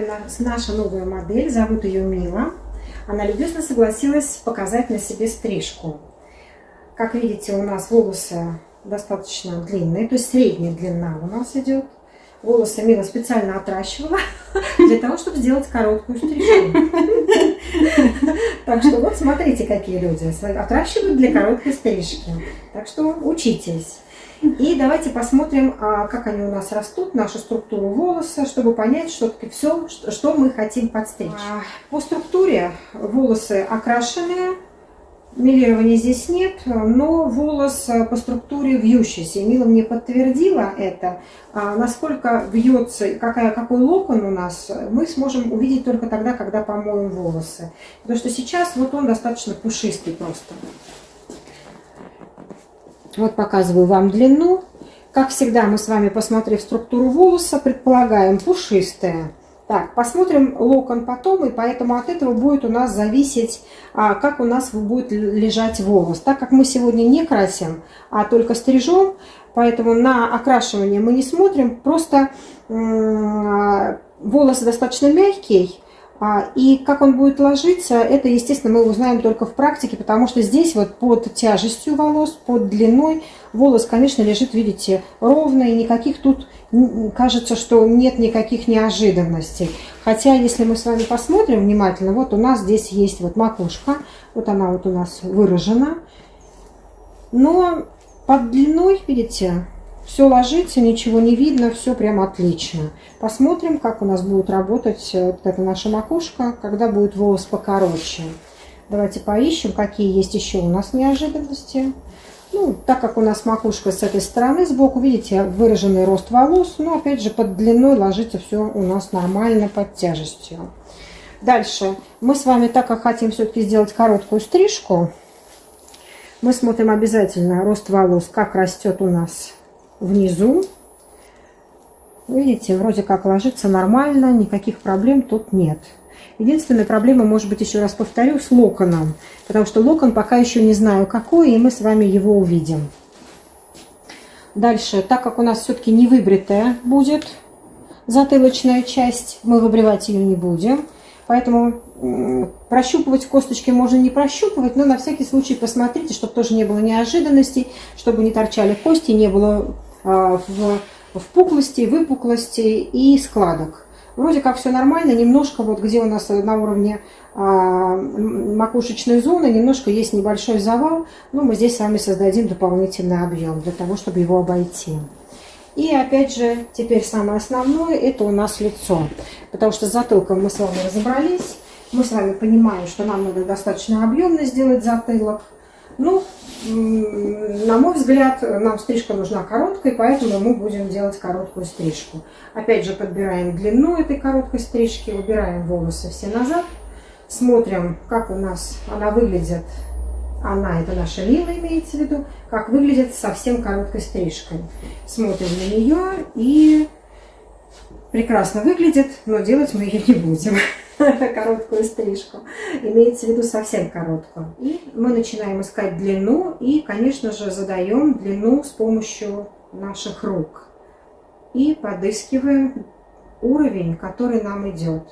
вами наша новая модель. Зовут ее Мила. Она любезно согласилась показать на себе стрижку. Как видите, у нас волосы достаточно длинные, то есть средняя длина у нас идет. Волосы Мила специально отращивала для того, чтобы сделать короткую стрижку. Так что вот смотрите, какие люди отращивают для короткой стрижки. Так что учитесь. И давайте посмотрим, как они у нас растут, нашу структуру волоса, чтобы понять, что таки все, что мы хотим подстричь. По структуре волосы окрашенные, мелирования здесь нет, но волос по структуре вьющийся. Мила мне подтвердила это. Насколько вьется, какой локон у нас, мы сможем увидеть только тогда, когда помоем волосы. Потому что сейчас вот он достаточно пушистый просто. Вот показываю вам длину. Как всегда, мы с вами, посмотрев структуру волоса, предполагаем пушистые. Так, посмотрим локон потом, и поэтому от этого будет у нас зависеть, как у нас будет лежать волос. Так как мы сегодня не красим, а только стрижем, поэтому на окрашивание мы не смотрим. Просто волос достаточно мягкий. И как он будет ложиться, это, естественно, мы узнаем только в практике, потому что здесь вот под тяжестью волос, под длиной волос, конечно, лежит, видите, ровно, и никаких тут, кажется, что нет никаких неожиданностей. Хотя, если мы с вами посмотрим внимательно, вот у нас здесь есть вот макушка, вот она вот у нас выражена, но под длиной, видите, все ложится, ничего не видно, все прям отлично. Посмотрим, как у нас будет работать вот эта наша макушка, когда будет волос покороче. Давайте поищем, какие есть еще у нас неожиданности. Ну, так как у нас макушка с этой стороны сбоку, видите, выраженный рост волос, но опять же под длиной ложится все у нас нормально под тяжестью. Дальше мы с вами, так как хотим все-таки сделать короткую стрижку, мы смотрим обязательно рост волос, как растет у нас внизу. Видите, вроде как ложится нормально, никаких проблем тут нет. Единственная проблема, может быть, еще раз повторю, с локоном, потому что локон пока еще не знаю какой, и мы с вами его увидим. Дальше, так как у нас все-таки не выбритая будет затылочная часть, мы выбривать ее не будем, поэтому прощупывать косточки можно не прощупывать, но на всякий случай посмотрите, чтобы тоже не было неожиданностей, чтобы не торчали кости, не было впуклостей, выпуклостей и складок. Вроде как все нормально, немножко вот где у нас на уровне макушечной зоны немножко есть небольшой завал, но мы здесь с вами создадим дополнительный объем для того, чтобы его обойти. И опять же, теперь самое основное, это у нас лицо, потому что с затылком мы с вами разобрались, мы с вами понимаем, что нам надо достаточно объемно сделать затылок. Ну, на мой взгляд, нам стрижка нужна короткой, поэтому мы будем делать короткую стрижку. Опять же, подбираем длину этой короткой стрижки, убираем волосы все назад, смотрим, как у нас она выглядит. Она, это наша Мила, имеется в виду, как выглядит совсем короткой стрижкой. Смотрим на нее, и прекрасно выглядит, но делать мы ее не будем. Короткую стрижку. Имеется в виду совсем короткую. И мы начинаем искать длину и, конечно же, задаем длину с помощью наших рук. И подыскиваем уровень, который нам идет.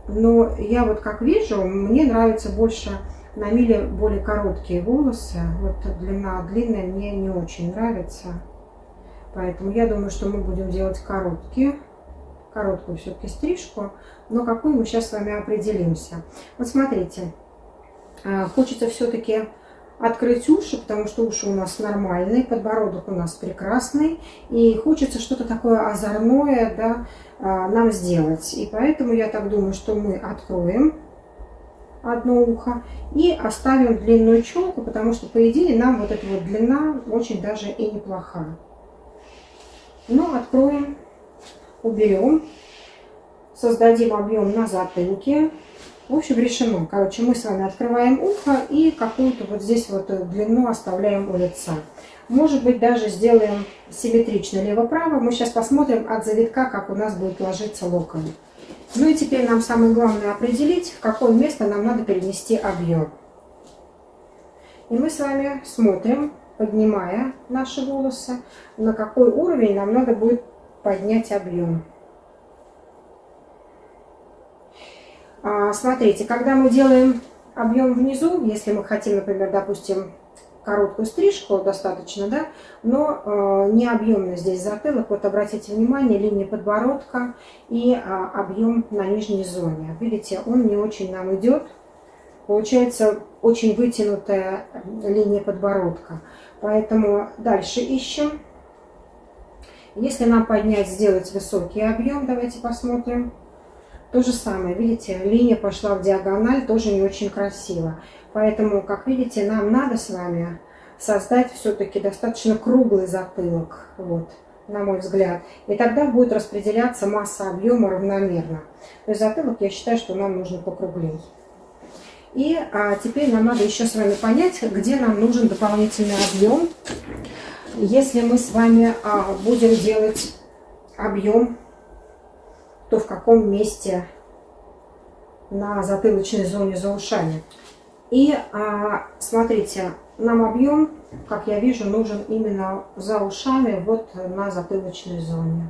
Но я вот как вижу, мне нравится больше на Миле более короткие волосы. Вот длина длинная мне не очень нравится. Поэтому я думаю, что мы будем делать короткую все-таки стрижку, но какую мы сейчас с вами определимся. Вот смотрите, хочется все-таки открыть уши, потому что уши у нас нормальные, подбородок у нас прекрасный, и хочется что-то такое озорное, да, нам сделать. И поэтому я так думаю, что мы откроем одно ухо и оставим длинную челку, потому что, по идее, нам вот эта вот длина очень даже и неплоха. Но откроем, уберем, создадим объем на затылке. В общем, решено. Короче, мы с вами открываем ухо и какую-то вот здесь вот длину оставляем у лица. Может быть, даже сделаем симметрично лево-право. Мы сейчас посмотрим от завитка, как у нас будет ложиться локон. Ну и теперь нам самое главное определить, в какое место нам надо перенести объем. И мы с вами смотрим, поднимая наши волосы, на какой уровень нам надо будет поднять объем. Смотрите, когда мы делаем объем внизу, если мы хотим, например, допустим, короткую стрижку, достаточно, да, но не объемно здесь затылок. Вот обратите внимание, линия подбородка и объем на нижней зоне. Видите, он не очень нам идет. Получается очень вытянутая линия подбородка. Поэтому дальше ищем. Если нам поднять, сделать высокий объем, давайте посмотрим. То же самое, видите, линия пошла в диагональ, тоже не очень красиво. Поэтому, как видите, нам надо с вами создать все-таки достаточно круглый затылок, вот, на мой взгляд. И тогда будет распределяться масса объема равномерно. То есть затылок, я считаю, что нам нужно покруглее. И теперь нам надо еще с вами понять, где нам нужен дополнительный объем. Если мы с вами будем делать объем, то в каком месте на затылочной зоне за ушами. И смотрите, нам объем, как я вижу, нужен именно за ушами, вот на затылочной зоне.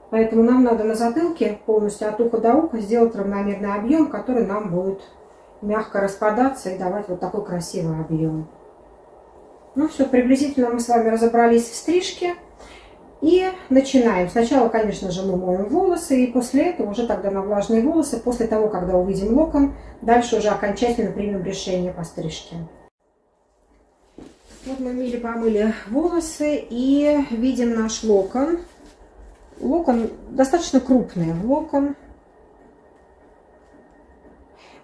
Поэтому нам надо на затылке полностью от уха до уха сделать равномерный объем, который нам будет мягко распадаться и давать вот такой красивый объем. Ну все, приблизительно мы с вами разобрались в стрижке. И начинаем. Сначала, конечно же, мы моем волосы, и после этого уже тогда на влажные волосы, после того, когда увидим локон, дальше уже окончательно примем решение по стрижке. Вот мы помыли волосы и видим наш локон. Локон достаточно крупный локон.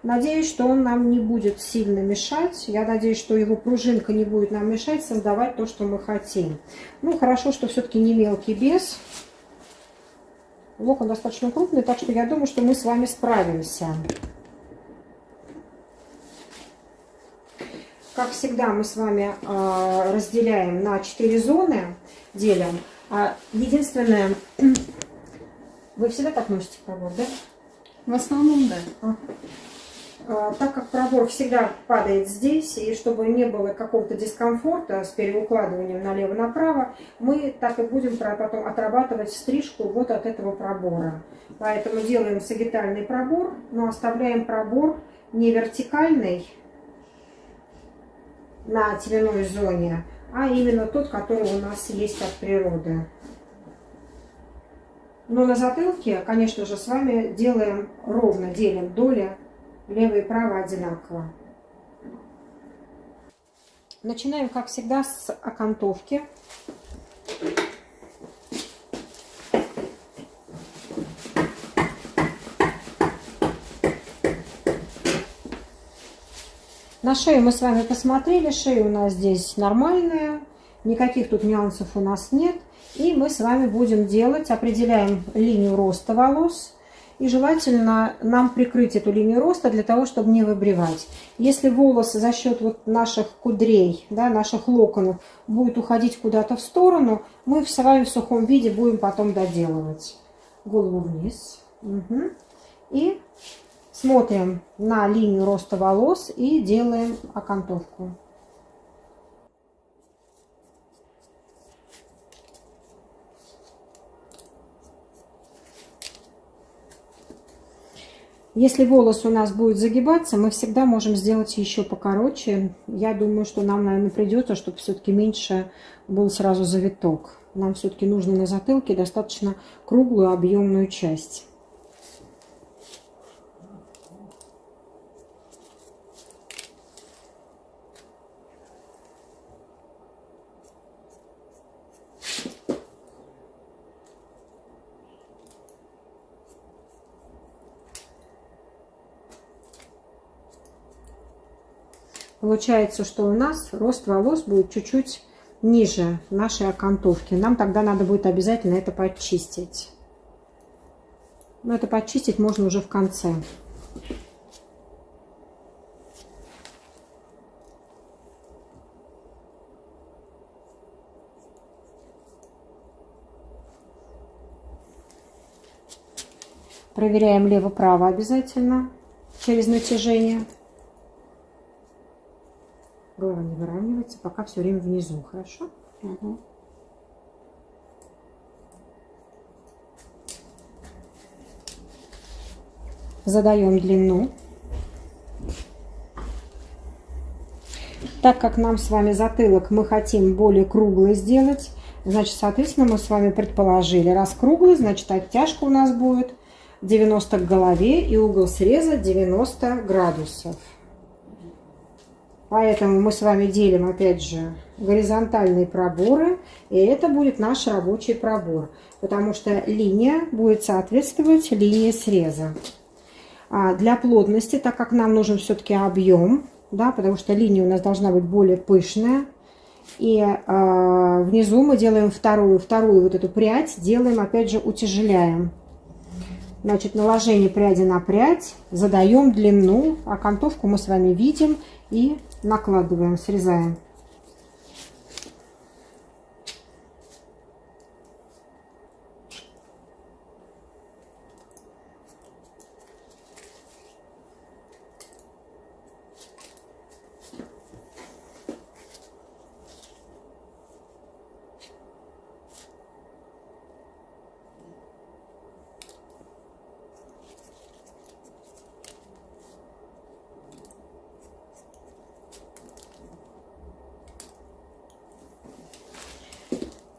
Надеюсь, что он нам не будет сильно мешать. Я надеюсь, что его пружинка не будет нам мешать создавать то, что мы хотим. Ну, хорошо, что все-таки не мелкий без. Локон достаточно крупный, так что я думаю, что мы с вами справимся. Как всегда, мы с вами разделяем на 4 зоны, делим. Единственное, вы всегда так носите пробор, да? В основном, да. Так как пробор всегда падает здесь, и чтобы не было какого-то дискомфорта с переукладыванием налево-направо, мы так и будем потом отрабатывать стрижку вот от этого пробора. Поэтому делаем сагитальный пробор, но оставляем пробор не вертикальный на теменной зоне, а именно тот, который у нас есть от природы. Но на затылке, конечно же, с вами делаем ровно, делим доли. Лево и право одинаково. Начинаем, как всегда, с окантовки. На шею мы с вами посмотрели. Шея у нас здесь нормальная. Никаких тут нюансов у нас нет. И мы с вами будем делать, определяем линию роста волос. И желательно нам прикрыть эту линию роста для того, чтобы не выбривать. Если волос за счет вот наших кудрей, да, наших локонов будет уходить куда-то в сторону, мы с вами в сухом виде будем потом доделывать. Голову вниз. Угу. И смотрим на линию роста волос и делаем окантовку. Если волос у нас будет загибаться, мы всегда можем сделать еще покороче. Я думаю, что нам, наверное, придется, чтобы все-таки меньше был сразу завиток. Нам все-таки нужно на затылке достаточно круглую объемную часть. Получается, что у нас рост волос будет чуть-чуть ниже нашей окантовки. Нам тогда надо будет обязательно это подчистить. Но это подчистить можно уже в конце. Проверяем лево-право обязательно через натяжение. Голова не выравнивается, пока все время внизу, хорошо? Угу. Задаем длину. Так как нам с вами затылок мы хотим более круглый сделать, значит, соответственно, мы с вами предположили, раз круглый, значит, оттяжка у нас будет 90 к голове и угол среза 90 градусов. Поэтому мы с вами делим, опять же, горизонтальные проборы, и это будет наш рабочий пробор, потому что линия будет соответствовать линии среза. Для плотности, так как нам нужен все-таки объем, да, потому что линия у нас должна быть более пышная, и внизу мы делаем вторую вот эту прядь, делаем, опять же, утяжеляем. Значит, наложение пряди на прядь, задаем длину, окантовку мы с вами видим и накладываем, срезаем.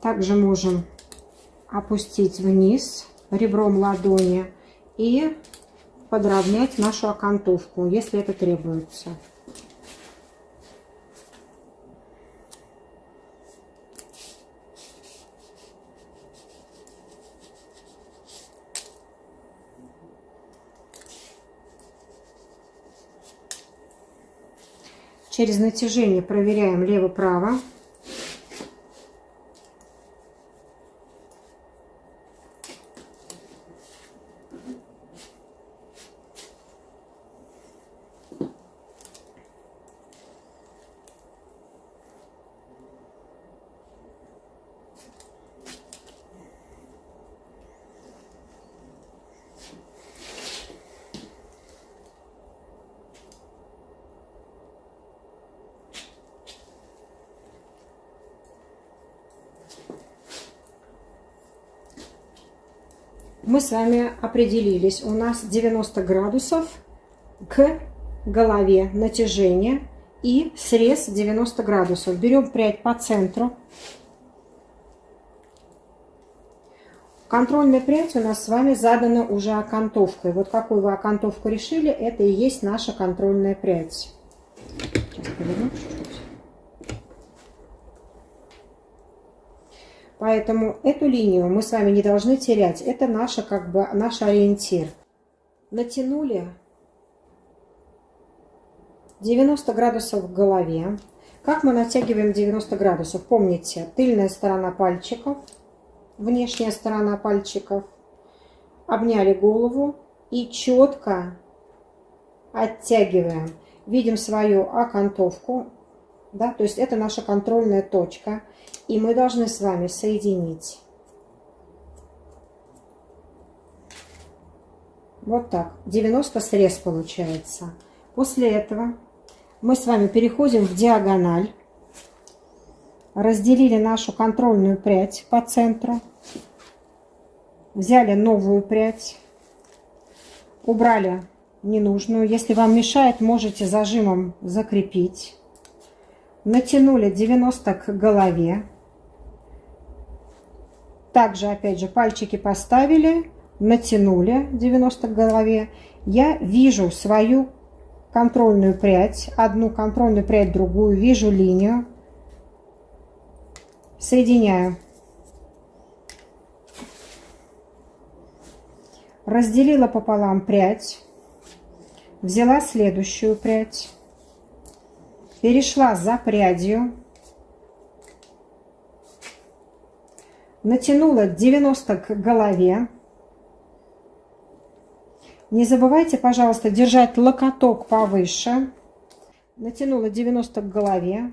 Также можем опустить вниз ребром ладони и подровнять нашу окантовку, если это требуется. Через натяжение проверяем лево-право. Мы с вами определились, у нас 90 градусов к голове натяжение и срез 90 градусов. Берем прядь по центру. Контрольная прядь у нас с вами задана уже окантовкой. Вот какую вы окантовку решили, это и есть наша контрольная прядь. Сейчас поверну чуть-чуть. Поэтому эту линию мы с вами не должны терять. Это наша, как бы, наш ориентир. Натянули 90 градусов в голове. Как мы натягиваем 90 градусов? Помните, тыльная сторона пальчиков, внешняя сторона пальчиков. Обняли голову и четко оттягиваем. Видим свою окантовку. Да? То есть это наша контрольная точка. И мы должны с вами соединить. Вот так. 90 срез получается. После этого мы с вами переходим в диагональ. Разделили нашу контрольную прядь по центру. Взяли новую прядь. Убрали ненужную. Если вам мешает, можете зажимом закрепить. Натянули 90 к голове. Также, опять же, пальчики поставили, натянули 90 к голове. Я вижу свою контрольную прядь, одну контрольную прядь, другую, вижу линию, соединяю. Разделила пополам прядь, взяла следующую прядь, перешла за прядью, натянула 90 к голове. Не забывайте, пожалуйста, держать локоток повыше. Натянула 90 к голове.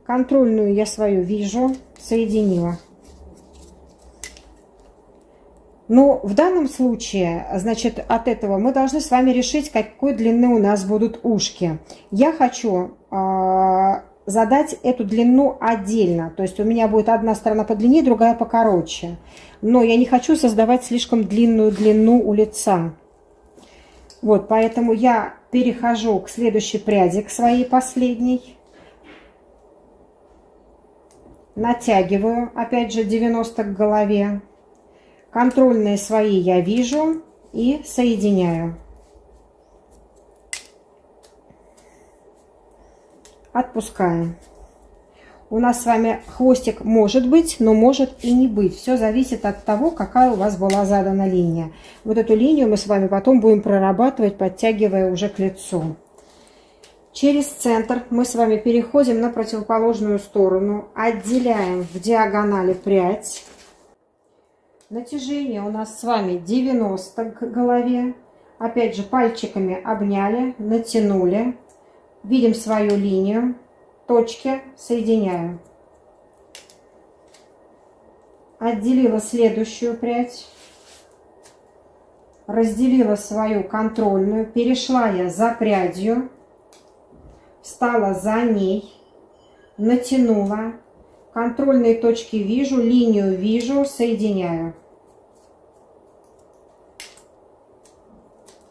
Контрольную я свою вижу, соединила. Но в данном случае, значит, от этого мы должны с вами решить, какой длины у нас будут ушки. Я хочу задать эту длину отдельно. То есть у меня будет одна сторона по длине, другая покороче. Но я не хочу создавать слишком длинную длину у лица. Вот, поэтому я перехожу к следующей пряди, к своей последней. Натягиваю, опять же, 90 к голове. Контрольные свои я вижу и соединяю. Отпускаем. У нас с вами хвостик может быть, но может и не быть. Все зависит от того, какая у вас была задана линия. Вот эту линию мы с вами потом будем прорабатывать, подтягивая уже к лицу. Через центр мы с вами переходим на противоположную сторону. Отделяем в диагонали прядь. Натяжение у нас с вами 90 к голове. Опять же пальчиками обняли, натянули. Видим свою линию. Точки соединяю. Отделила следующую прядь. Разделила свою контрольную. Перешла я за прядью. Встала за ней. Натянула. Контрольные точки вижу, линию вижу, соединяю.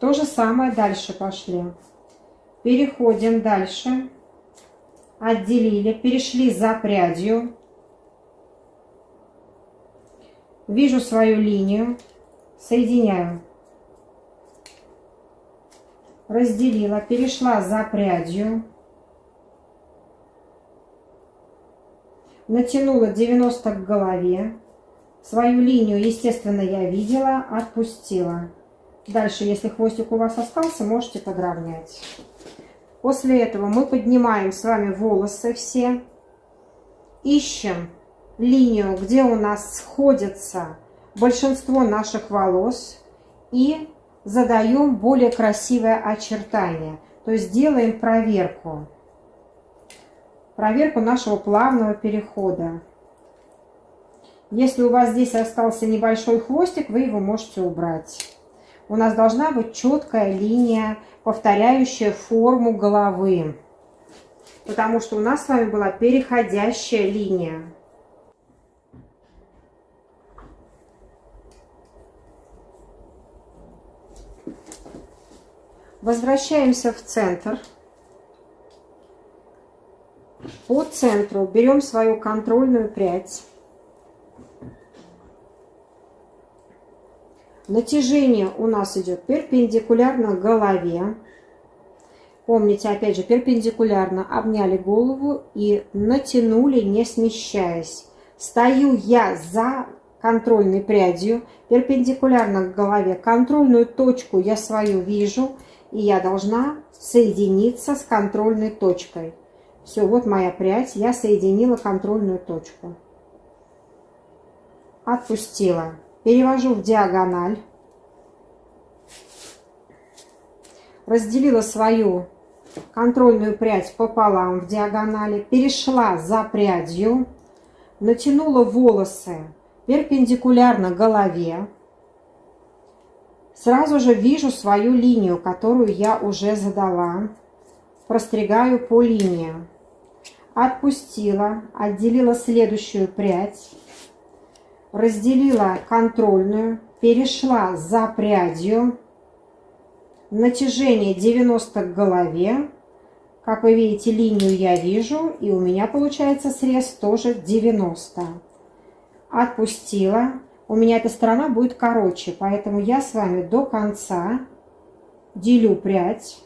То же самое дальше пошли. Переходим дальше. Отделили, перешли за прядью. Вижу свою линию, соединяю. Разделила, перешла за прядью. Натянула 90 к голове. Свою линию, естественно, я видела, отпустила. Дальше, если хвостик у вас остался, можете подровнять. После этого мы поднимаем с вами волосы все. Ищем линию, где у нас сходятся большинство наших волос. И задаем более красивое очертание. То есть делаем проверку. Проверку нашего плавного перехода. Если у вас здесь остался небольшой хвостик, вы его можете убрать. У нас должна быть четкая линия, повторяющая форму головы. Потому что у нас с вами была переходящая линия. Возвращаемся в центр. По центру берем свою контрольную прядь. Натяжение у нас идет перпендикулярно голове. Помните, опять же, перпендикулярно обняли голову и натянули, не смещаясь. Стою я за контрольной прядью, перпендикулярно к голове. Контрольную точку я свою вижу, и я должна соединиться с контрольной точкой. Все, вот моя прядь, я соединила контрольную точку. Отпустила. Перевожу в диагональ. Разделила свою контрольную прядь пополам в диагонали. Перешла за прядью. Натянула волосы перпендикулярно голове. Сразу же вижу свою линию, которую я уже задала. Простригаю по линии. Отпустила. Отделила следующую прядь. Разделила контрольную, перешла за прядью, натяжение 90 к голове. Как вы видите, линию я вижу, и у меня получается срез тоже 90. Отпустила. У меня эта сторона будет короче, поэтому я с вами до конца делю прядь.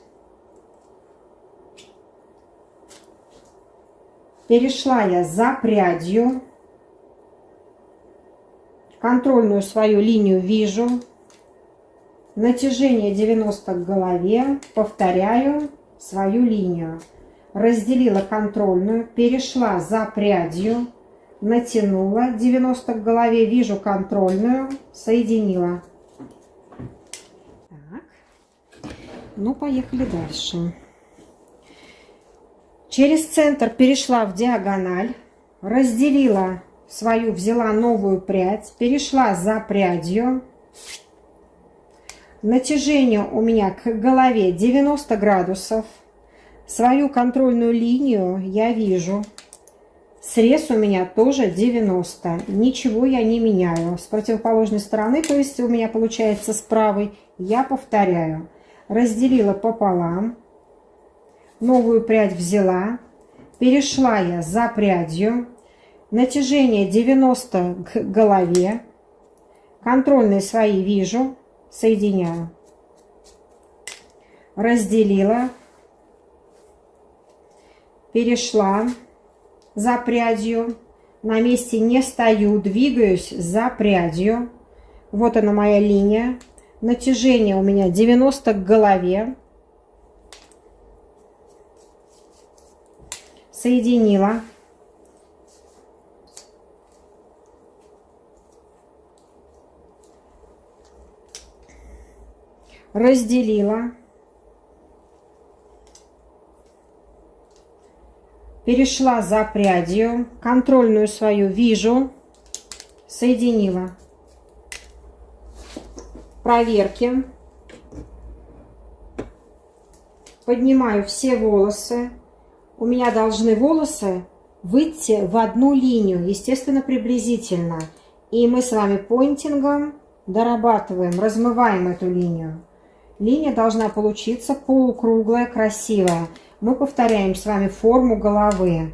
Перешла я за прядью. Контрольную свою линию вижу. Натяжение 90 к голове. Повторяю свою линию. Разделила контрольную. Перешла за прядью. Натянула 90 к голове. Вижу контрольную. Соединила. Так. Ну, поехали дальше. Через центр перешла в диагональ. Разделила свою, взяла новую прядь, перешла за прядью. Натяжение у меня к голове 90 градусов. Свою контрольную линию я вижу. Срез у меня тоже 90. Ничего я не меняю. С противоположной стороны, то есть у меня получается с правой, я повторяю. разделила пополам, новую прядь взяла, перешла я за прядью, натяжение 90 к голове, контрольные свои вижу, соединяю, разделила, перешла за прядью, на месте не стою, двигаюсь за прядью. Вот она моя линия. Натяжение у меня 90 к голове. Соединила. Разделила. Перешла за прядью, контрольную свою вижу, соединила. Проверки. Поднимаю все волосы. У меня должны волосы выйти в одну линию, естественно, приблизительно. И мы с вами пойнтингом дорабатываем, размываем эту линию. Линия должна получиться полукруглая, красивая. Мы повторяем с вами форму головы.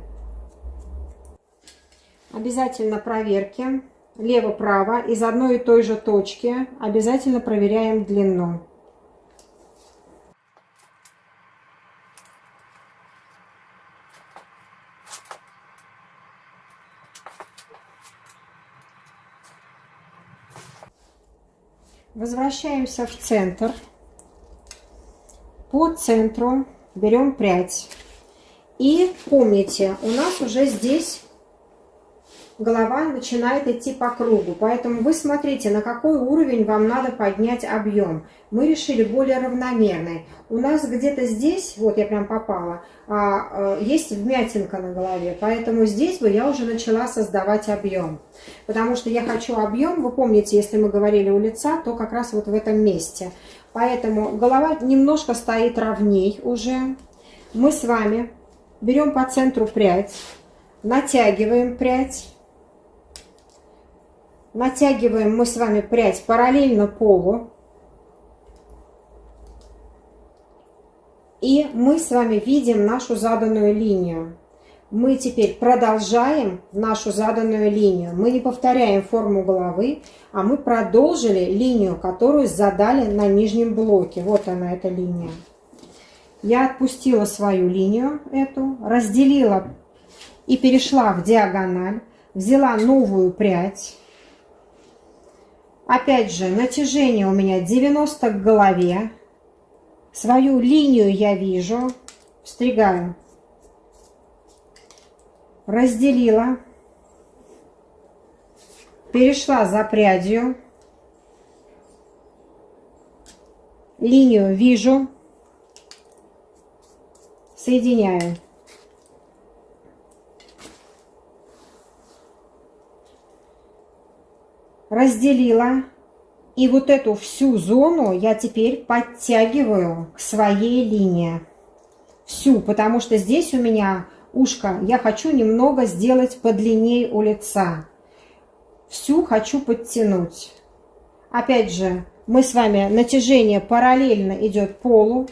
Обязательно проверки. Лево-право. Из одной и той же точки. Обязательно проверяем длину. Возвращаемся в центр. По центру берем прядь. И помните, у нас уже здесь голова начинает идти по кругу. Поэтому вы смотрите, на какой уровень вам надо поднять объем. Мы решили более равномерный. У нас где-то здесь, вот я прям попала, есть вмятинка на голове. Поэтому здесь бы я уже начала создавать объем. Потому что я хочу объем, вы помните, если мы говорили у лица, то как раз вот в этом месте. Поэтому голова немножко стоит ровней уже. Мы с вами берем по центру прядь, натягиваем прядь. Натягиваем мы с вами прядь параллельно полу. И мы с вами видим нашу заданную линию. Мы теперь продолжаем нашу заданную линию. Мы не повторяем форму головы, а мы продолжили линию, которую задали на нижнем блоке. Вот она, эта линия. Я отпустила свою линию эту, разделила и перешла в диагональ. Взяла новую прядь. Опять же, натяжение у меня 90 к голове. Свою линию я вижу. Встригаю. Разделила. Перешла за прядью. Линию вижу. Соединяю. Разделила. И вот эту всю зону я теперь подтягиваю к своей линии. Всю, потому что здесь у меня ушко я хочу немного сделать подлиннее у лица. Всю хочу подтянуть. Опять же, мы с вами натяжение параллельно идет полу.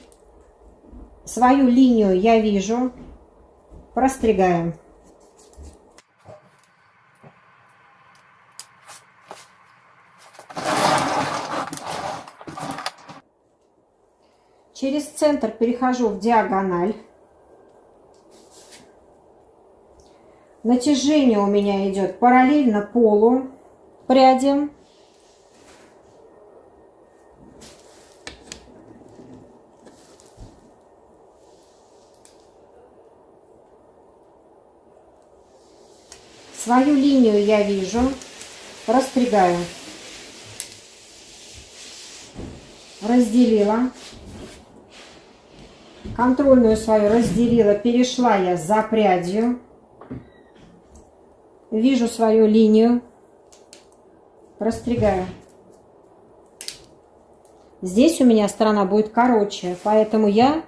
Свою линию я вижу. Простригаем. Через центр перехожу в диагональ. Натяжение у меня идет параллельно полу пряди. Свою линию я вижу. Растригаю. Разделила. Контрольную свою разделила, перешла я за прядью. Вижу свою линию. Растригаю. Здесь у меня сторона будет короче, поэтому я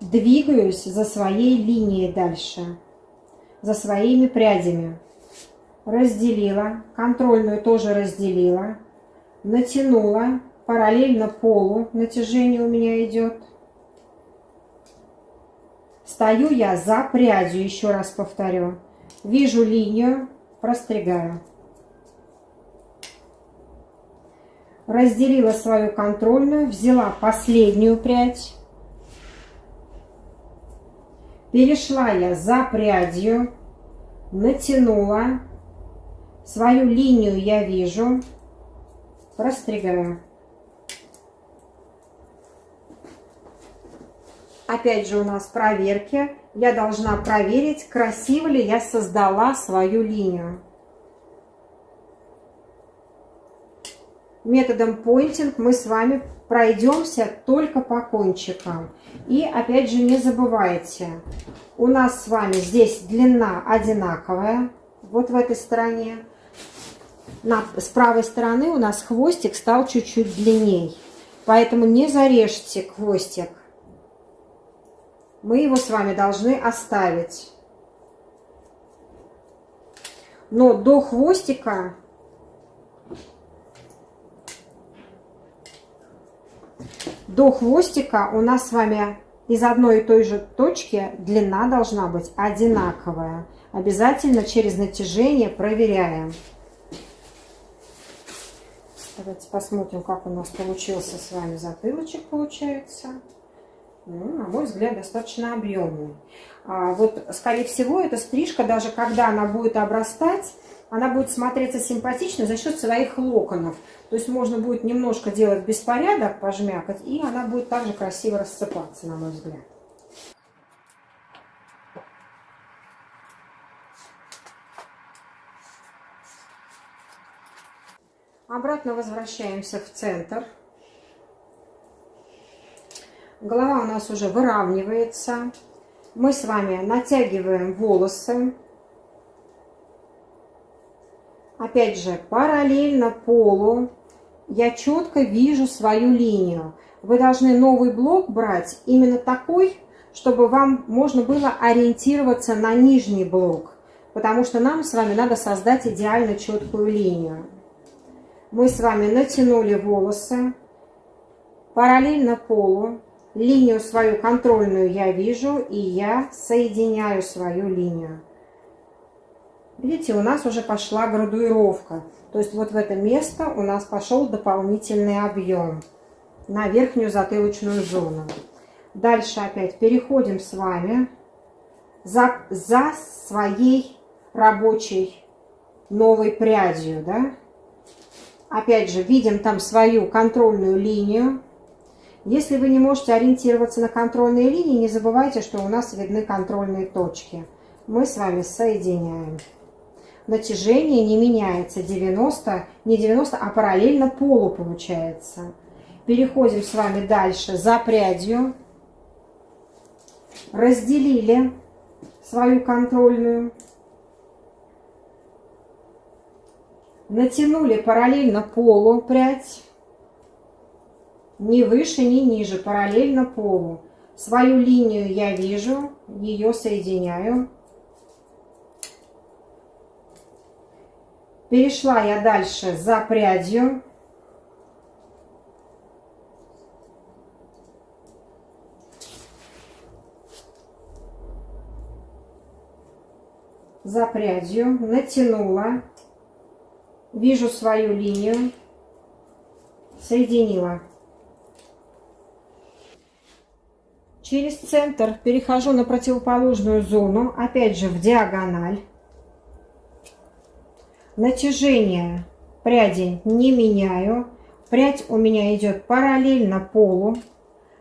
двигаюсь за своей линией дальше. За своими прядями. Разделила. Контрольную тоже разделила. Натянула параллельно полу натяжение у меня идет. Стою я за прядью, еще раз повторю. Вижу линию, простригаю. Разделила свою контрольную, взяла последнюю прядь. Перешла я за прядью, натянула. Свою линию я вижу, простригаю. Опять же у нас проверки. Я должна проверить, красиво ли я создала свою линию. Методом поинтинг мы с вами пройдемся только по кончикам. И опять же не забывайте, у нас с вами здесь длина одинаковая, вот в этой стороне. С правой стороны у нас хвостик стал чуть-чуть длинней, поэтому не зарежьте хвостик. Мы его с вами должны оставить. Но до хвостика у нас с вами из одной и той же точки длина должна быть одинаковая. Обязательно через натяжение проверяем. Давайте посмотрим, как у нас получился с вами затылочек получается. Ну, на мой взгляд, достаточно объемный. Вот, скорее всего, эта стрижка, даже когда она будет обрастать, она будет смотреться симпатично за счет своих локонов. То есть можно будет немножко делать беспорядок, пожмякать, и она будет также красиво рассыпаться, на мой взгляд. Обратно возвращаемся в центр. Голова у нас уже выравнивается. Мы с вами натягиваем волосы. Опять же, параллельно полу я четко вижу свою линию. Вы должны новый блок брать именно такой, чтобы вам можно было ориентироваться на нижний блок. Потому что нам с вами надо создать идеально четкую линию. Мы с вами натянули волосы. Параллельно полу. Линию свою контрольную я вижу, и я соединяю свою линию. Видите, у нас уже пошла градуировка. То есть вот в это место у нас пошел дополнительный объем на верхнюю затылочную зону. Дальше опять переходим с вами за своей рабочей новой прядью. Да? Опять же видим там свою контрольную линию. Если вы не можете ориентироваться на контрольные линии, не забывайте, что у нас видны контрольные точки. Мы с вами соединяем. Натяжение не меняется, 90, не 90, а параллельно полу получается. Переходим с вами дальше за прядью. Разделили свою контрольную. Натянули параллельно полу прядь. Ни выше, ни ниже, параллельно полу. Свою линию я вижу, ее соединяю. Перешла я дальше за прядью. За прядью, натянула. Вижу свою линию, соединила. Через центр перехожу на противоположную зону, опять же в диагональ. Натяжение пряди не меняю. Прядь у меня идет параллельно полу.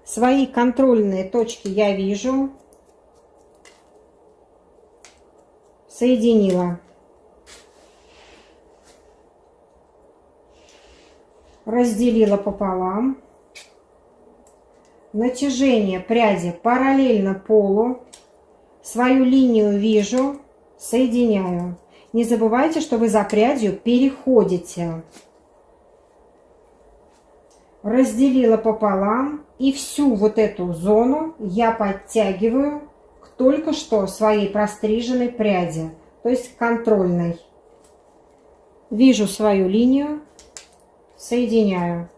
Свои контрольные точки я вижу. Соединила. Разделила пополам. Натяжение пряди параллельно полу. Свою линию вижу, соединяю. Не забывайте, что вы за прядью переходите. Разделила пополам. И всю вот эту зону я подтягиваю к только что своей простриженной пряди. То есть контрольной. Вижу свою линию, соединяю.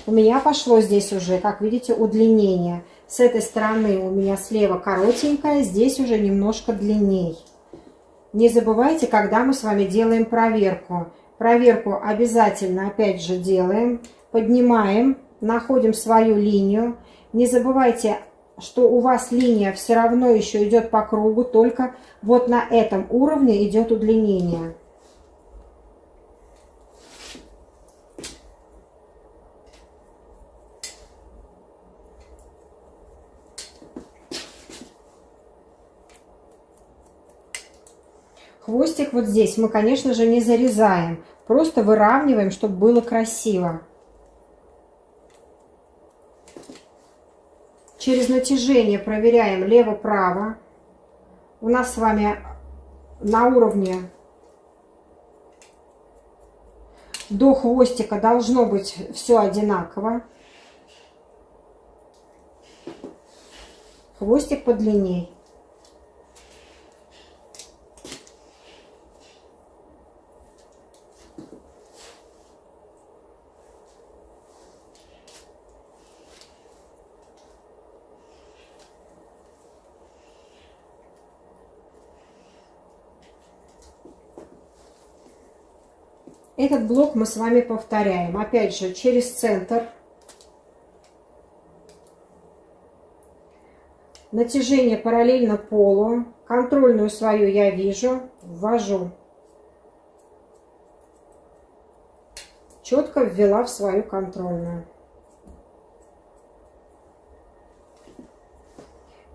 У меня пошло здесь уже, как видите, удлинение. С этой стороны у меня слева коротенькая, здесь уже немножко длинней. Не забывайте, когда мы с вами делаем проверку. Проверку обязательно опять же делаем. Поднимаем, находим свою линию. Не забывайте, что у вас линия все равно еще идет по кругу, только вот на этом уровне идет удлинение. Хвостик вот здесь мы, конечно же, не зарезаем, просто выравниваем, чтобы было красиво. Через натяжение проверяем лево-право. У нас с вами на уровне до хвостика должно быть все одинаково. Хвостик подлинней. Этот блок мы с вами повторяем. Опять же, через центр. Натяжение параллельно полу. Контрольную свою я вижу. Ввожу. Четко ввела в свою контрольную.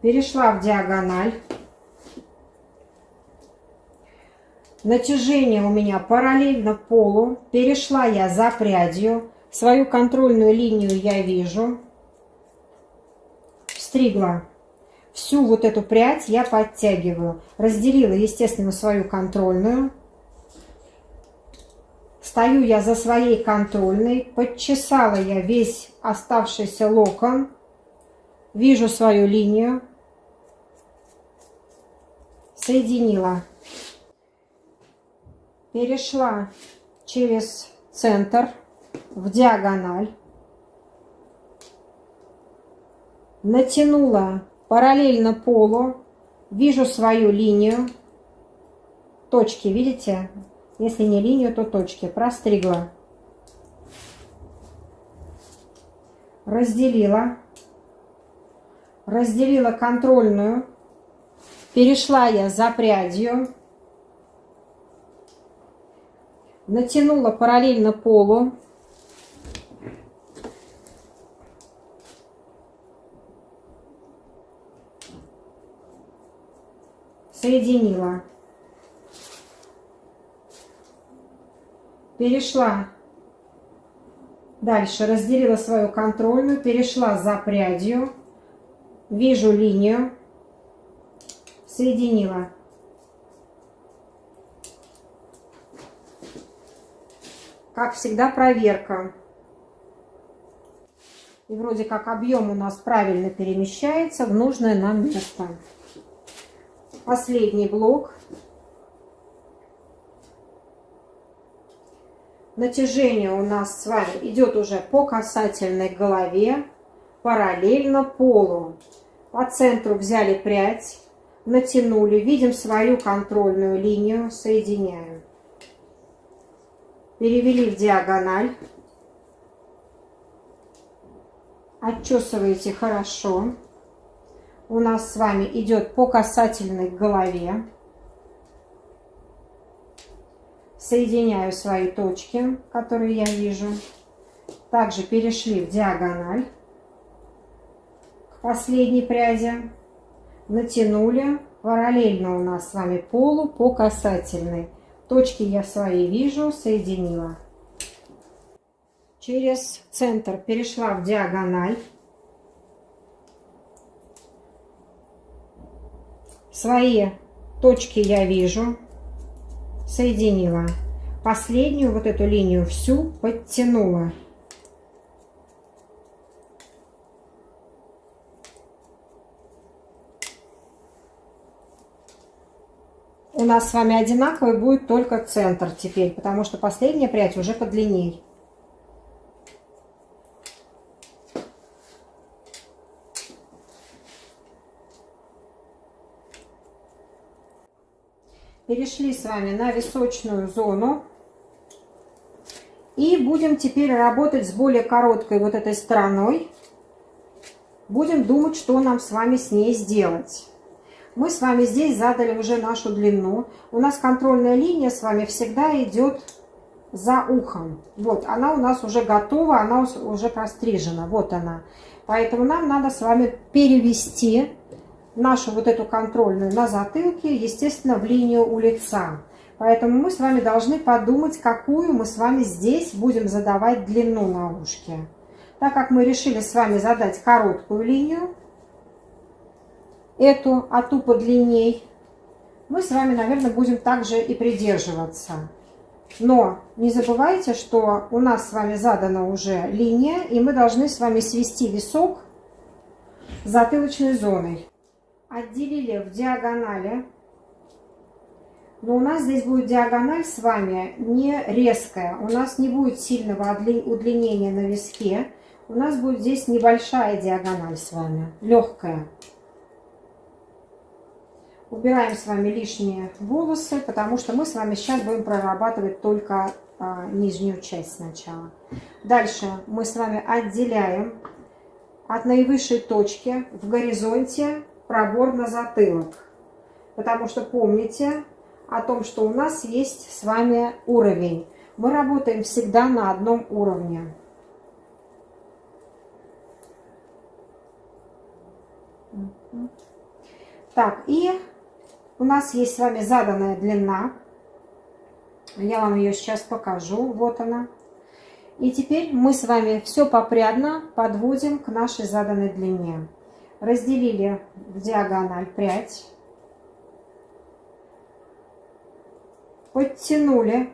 Перешла в диагональ. Натяжение у меня параллельно полу. Перешла я за прядью. Свою контрольную линию я вижу. Стригла. Всю вот эту прядь я подтягиваю. Разделила, естественно, свою контрольную. Стою я за своей контрольной. Подчесала я весь оставшийся локон. Вижу свою линию. Соединила. Перешла через центр в диагональ. Натянула параллельно полу. Вижу свою линию. Точки, видите? Если не линию, то точки. Простригла. Разделила. Разделила контрольную. Перешла я за прядью. Натянула параллельно полу. Соединила. Перешла. Дальше разделила свою контрольную. Перешла за прядью. Вижу линию. Соединила. Как всегда, проверка. И вроде как объем у нас правильно перемещается в нужное нам место. Последний блок. Натяжение у нас с вами идет уже по касательной голове, параллельно полу. По центру взяли прядь, натянули, видим свою контрольную линию, соединяем. Перевели в диагональ. Отчесываете хорошо. У нас с вами идет по касательной голове. Соединяю свои точки, которые я вижу. Также перешли в диагональ к последней пряди. Натянули. Параллельно у нас с вами полу по касательной. Точки я свои вижу, соединила. Через центр перешла в диагональ. Свои точки я вижу, соединила. Последнюю вот эту линию всю подтянула. У нас с вами одинаковый будет только центр теперь, потому что последняя прядь уже подлинней. перешли с вами на височную зону. И будем теперь работать с более короткой вот этой стороной. Будем думать, что нам с вами с ней сделать. Мы с вами здесь задали уже нашу длину. У нас контрольная линия с вами всегда идет за ухом. Вот, она у нас уже готова, она уже прострижена. Вот она. Поэтому нам надо с вами перевести нашу вот эту контрольную на затылке, естественно, в линию у лица. Поэтому мы с вами должны подумать, какую мы с вами здесь будем задавать длину на ушке. Так как мы решили с вами задать короткую линию, эту, а ту подлинней, мы с вами, наверное, будем также и придерживаться. Но не забывайте, что у нас с вами задана уже линия, и мы должны с вами свести висок с затылочной зоной. Отделили в диагонали. Но у нас здесь будет диагональ с вами не резкая. У нас не будет сильного удлинения на виске. У нас будет здесь небольшая диагональ с вами, легкая. Убираем с вами лишние волосы, потому что мы с вами сейчас будем прорабатывать только нижнюю часть сначала. Дальше мы с вами отделяем от наивысшей точки в горизонте пробор на затылок. Потому что помните о том, что у нас есть с вами уровень. Мы работаем всегда на одном уровне. Так, и у нас есть с вами заданная длина. Я вам ее сейчас покажу. Вот она. И теперь мы с вами все попрядно подводим к нашей заданной длине. Разделили в диагональ прядь. Подтянули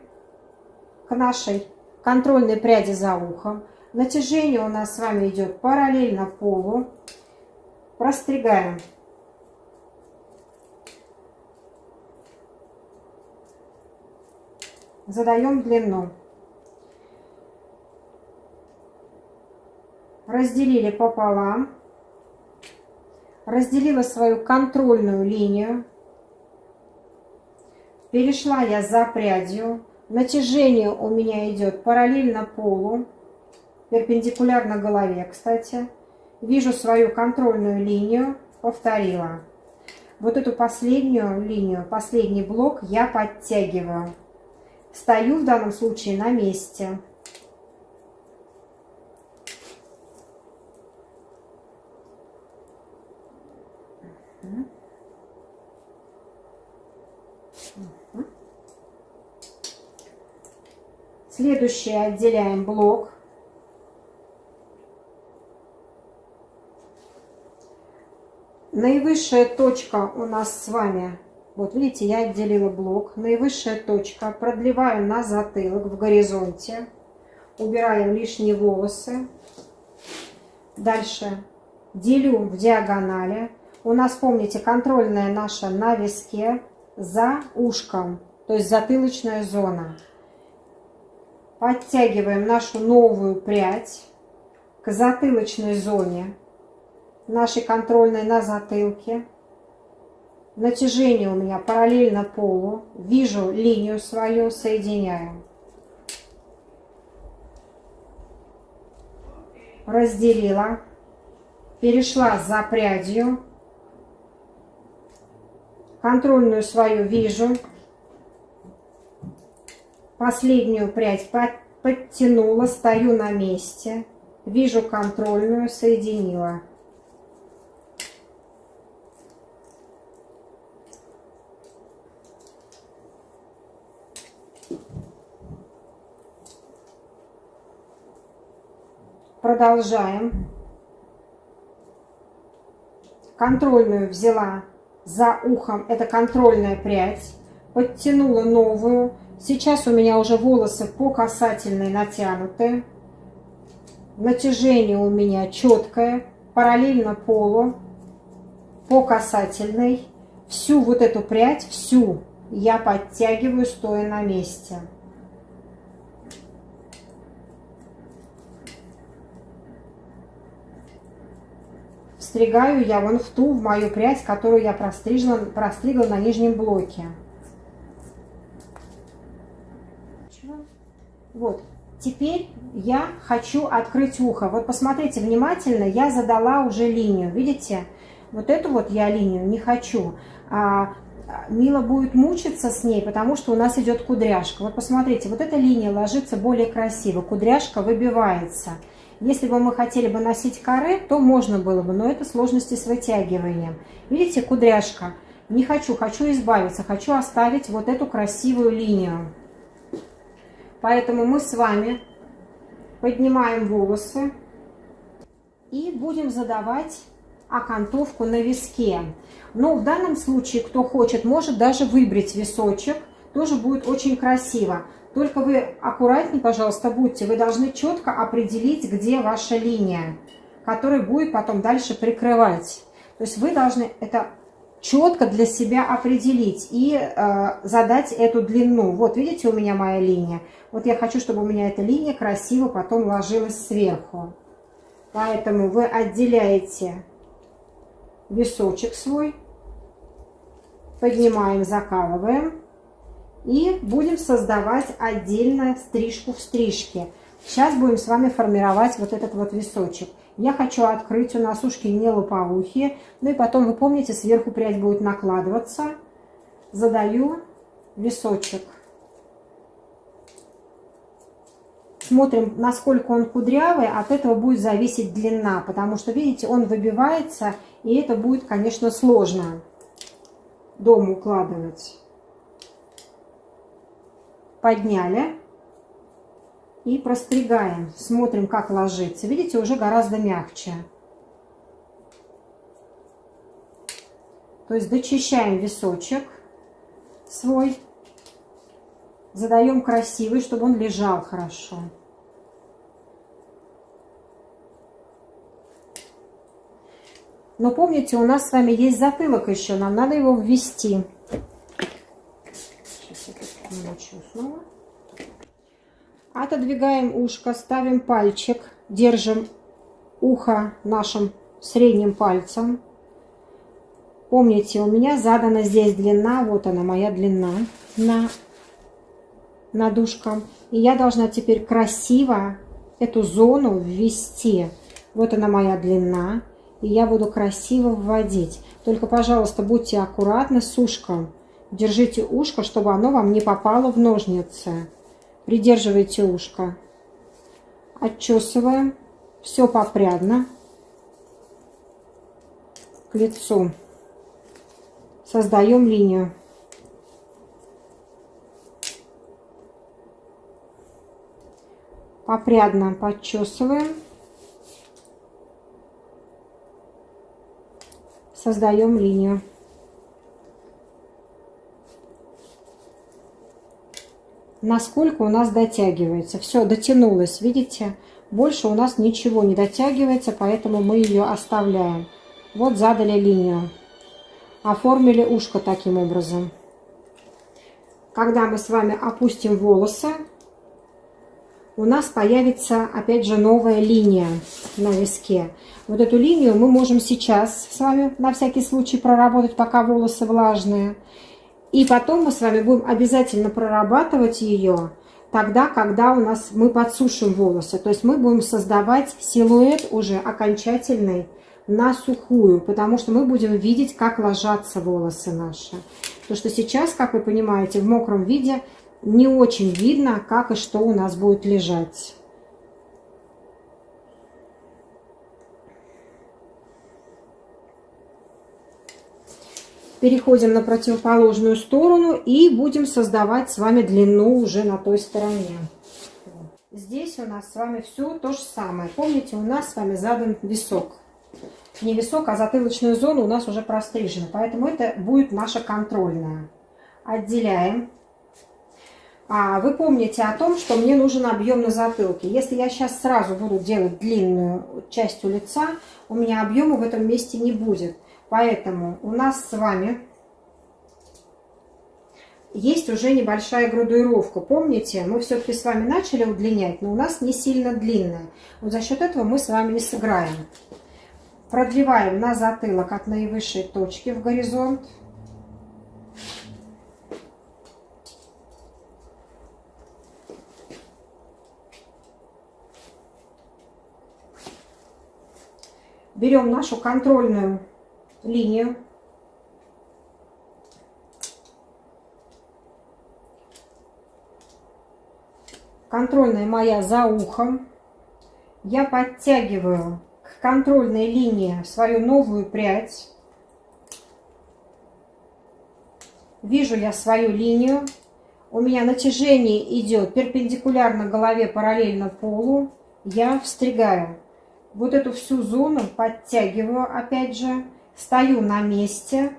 к нашей контрольной пряди за ухом. Натяжение у нас с вами идет параллельно полу. Простригаем. Задаем длину. Разделили пополам. Разделила свою контрольную линию. Перешла я за прядью. Натяжение у меня идет параллельно полу. Перпендикулярно голове, кстати. Вижу свою контрольную линию. Повторила. Вот эту последнюю линию, последний блок я подтягиваю. Стою в данном случае на месте. Следующее отделяем блок. Наивысшая точка у нас с вами, вот видите, я отделила блок. Наивысшая точка, продлеваю на затылок в горизонте. Убираем лишние волосы. Дальше делю в диагонали. У нас, помните, контрольная наша на виске за ушком, то есть затылочная зона. Подтягиваем нашу новую прядь к затылочной зоне, нашей контрольной на затылке. Натяжение у меня параллельно полу. Вижу линию свою, соединяю. Разделила. Перешла за прядью. Контрольную свою вижу. Последнюю прядь подтянула, стою на месте. Вижу контрольную, соединила. Продолжаем. Контрольную взяла за ухом, это контрольная прядь. Подтянула новую. Сейчас у меня уже волосы по касательной натянуты. Натяжение у меня четкое, параллельно полу, по касательной. Всю вот эту прядь, всю я подтягиваю, стоя на месте. Стригаю я вон в ту, в мою прядь, которую я простригла на нижнем блоке. Теперь я хочу открыть ухо. Вот посмотрите внимательно, я задала уже линию. Видите? Вот эту вот я линию не хочу. Мила будет мучиться с ней, потому что у нас идет кудряшка. Вот посмотрите, вот эта линия ложится более красиво. Кудряшка выбивается. Если бы мы хотели бы носить каре, то можно было бы, но это сложности с вытягиванием. Видите, кудряшка? Не хочу, хочу избавиться, хочу оставить вот эту красивую линию. Поэтому мы с вами поднимаем волосы и будем задавать окантовку на виске. Но в данном случае, кто хочет, может даже выбрить височек. Тоже будет очень красиво. Только вы аккуратнее, пожалуйста, будьте. Вы должны четко определить, где ваша линия, которая будет потом дальше прикрывать. То есть вы должны это четко для себя определить и задать эту длину. Вот видите, у меня моя линия. Вот я хочу, чтобы у меня эта линия красиво потом ложилась сверху. Поэтому вы отделяете височек свой, поднимаем, закалываем и будем создавать отдельно стрижку в стрижке. Сейчас будем с вами формировать вот этот вот височек. Я хочу открыть, у нас ушки не лопоухие, ну и потом, вы помните, сверху прядь будет накладываться. Задаю височек. Смотрим, насколько он кудрявый, от этого будет зависеть длина, потому что, видите, он выбивается, и это будет, конечно, сложно дома укладывать. Подняли и простригаем. Смотрим, как ложится. Видите, уже гораздо мягче. То есть дочищаем височек свой, задаем красивый, чтобы он лежал хорошо. Но помните, у нас с вами есть затылок еще, нам надо его ввести. Сейчас я тут намочу снова. Отодвигаем ушко, ставим пальчик, держим ухо нашим средним пальцем. Помните, у меня задана здесь длина, вот она моя длина над ушком. И я должна теперь красиво эту зону ввести. Вот она моя длина. И я буду красиво вводить. Только, пожалуйста, будьте аккуратны с ушком. Держите ушко, чтобы оно вам не попало в ножницы. Придерживайте ушко. Отчесываем. Все попрядно. К лицу. Создаем линию. Попрядно подчесываем. Создаем линию. Насколько у нас дотягивается. Все, дотянулось, видите? Больше у нас ничего не дотягивается, поэтому мы ее оставляем. Вот задали линию. Оформили ушко таким образом. Когда мы с вами опустим волосы, у нас появится опять же новая линия на виске. Вот эту линию мы можем сейчас с вами на всякий случай проработать, пока волосы влажные. И потом мы с вами будем обязательно прорабатывать ее тогда, когда у нас мы подсушим волосы. То есть мы будем создавать силуэт уже окончательный на сухую, потому что мы будем видеть, как ложатся волосы наши. Потому что сейчас, как вы понимаете, в мокром виде не очень видно, как и что у нас будет лежать. Переходим на противоположную сторону и будем создавать с вами длину уже на той стороне. Здесь у нас с вами все то же самое. Помните, у нас с вами задан висок. Не висок, а затылочную зону у нас уже прострижена. Поэтому это будет наша контрольная. Отделяем. Вы помните о том, что мне нужен объем на затылке. Если я сейчас сразу буду делать длинную часть у лица, у меня объема в этом месте не будет. Поэтому у нас с вами есть уже небольшая градуировка. Помните, мы все-таки с вами начали удлинять, но у нас не сильно длинная. Вот за счет этого мы с вами не сыграем. Продлеваем на затылок от наивысшей точки в горизонт. берем нашу контрольную линию. Контрольная моя за ухом. Я подтягиваю к контрольной линии свою новую прядь. Вижу я свою линию. У меня натяжение идет перпендикулярно голове, параллельно полу. Я встригаю. Вот эту всю зону подтягиваю, опять же, стою на месте,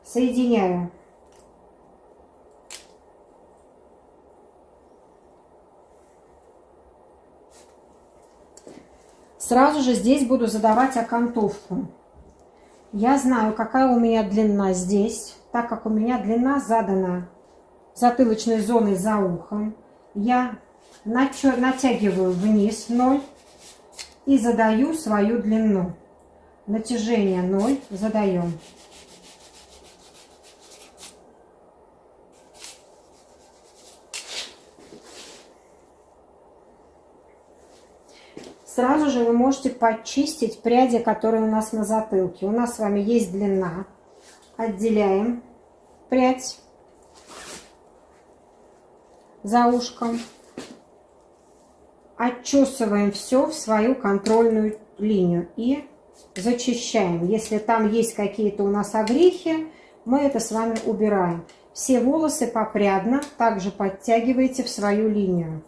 соединяю. Сразу же здесь буду задавать окантовку. Я знаю, какая у меня длина здесь, так как у меня длина задана затылочной зоной за ухом. Я натягиваю вниз 0 и задаю свою длину. Натяжение 0 задаем. Сразу же вы можете почистить пряди, которые у нас на затылке. У нас с вами есть длина. Отделяем прядь за ушком. Отчесываем все в свою контрольную линию и зачищаем. Если там есть какие-то у нас огрехи, мы это с вами убираем. Все волосы попрядно также подтягиваете в свою линию.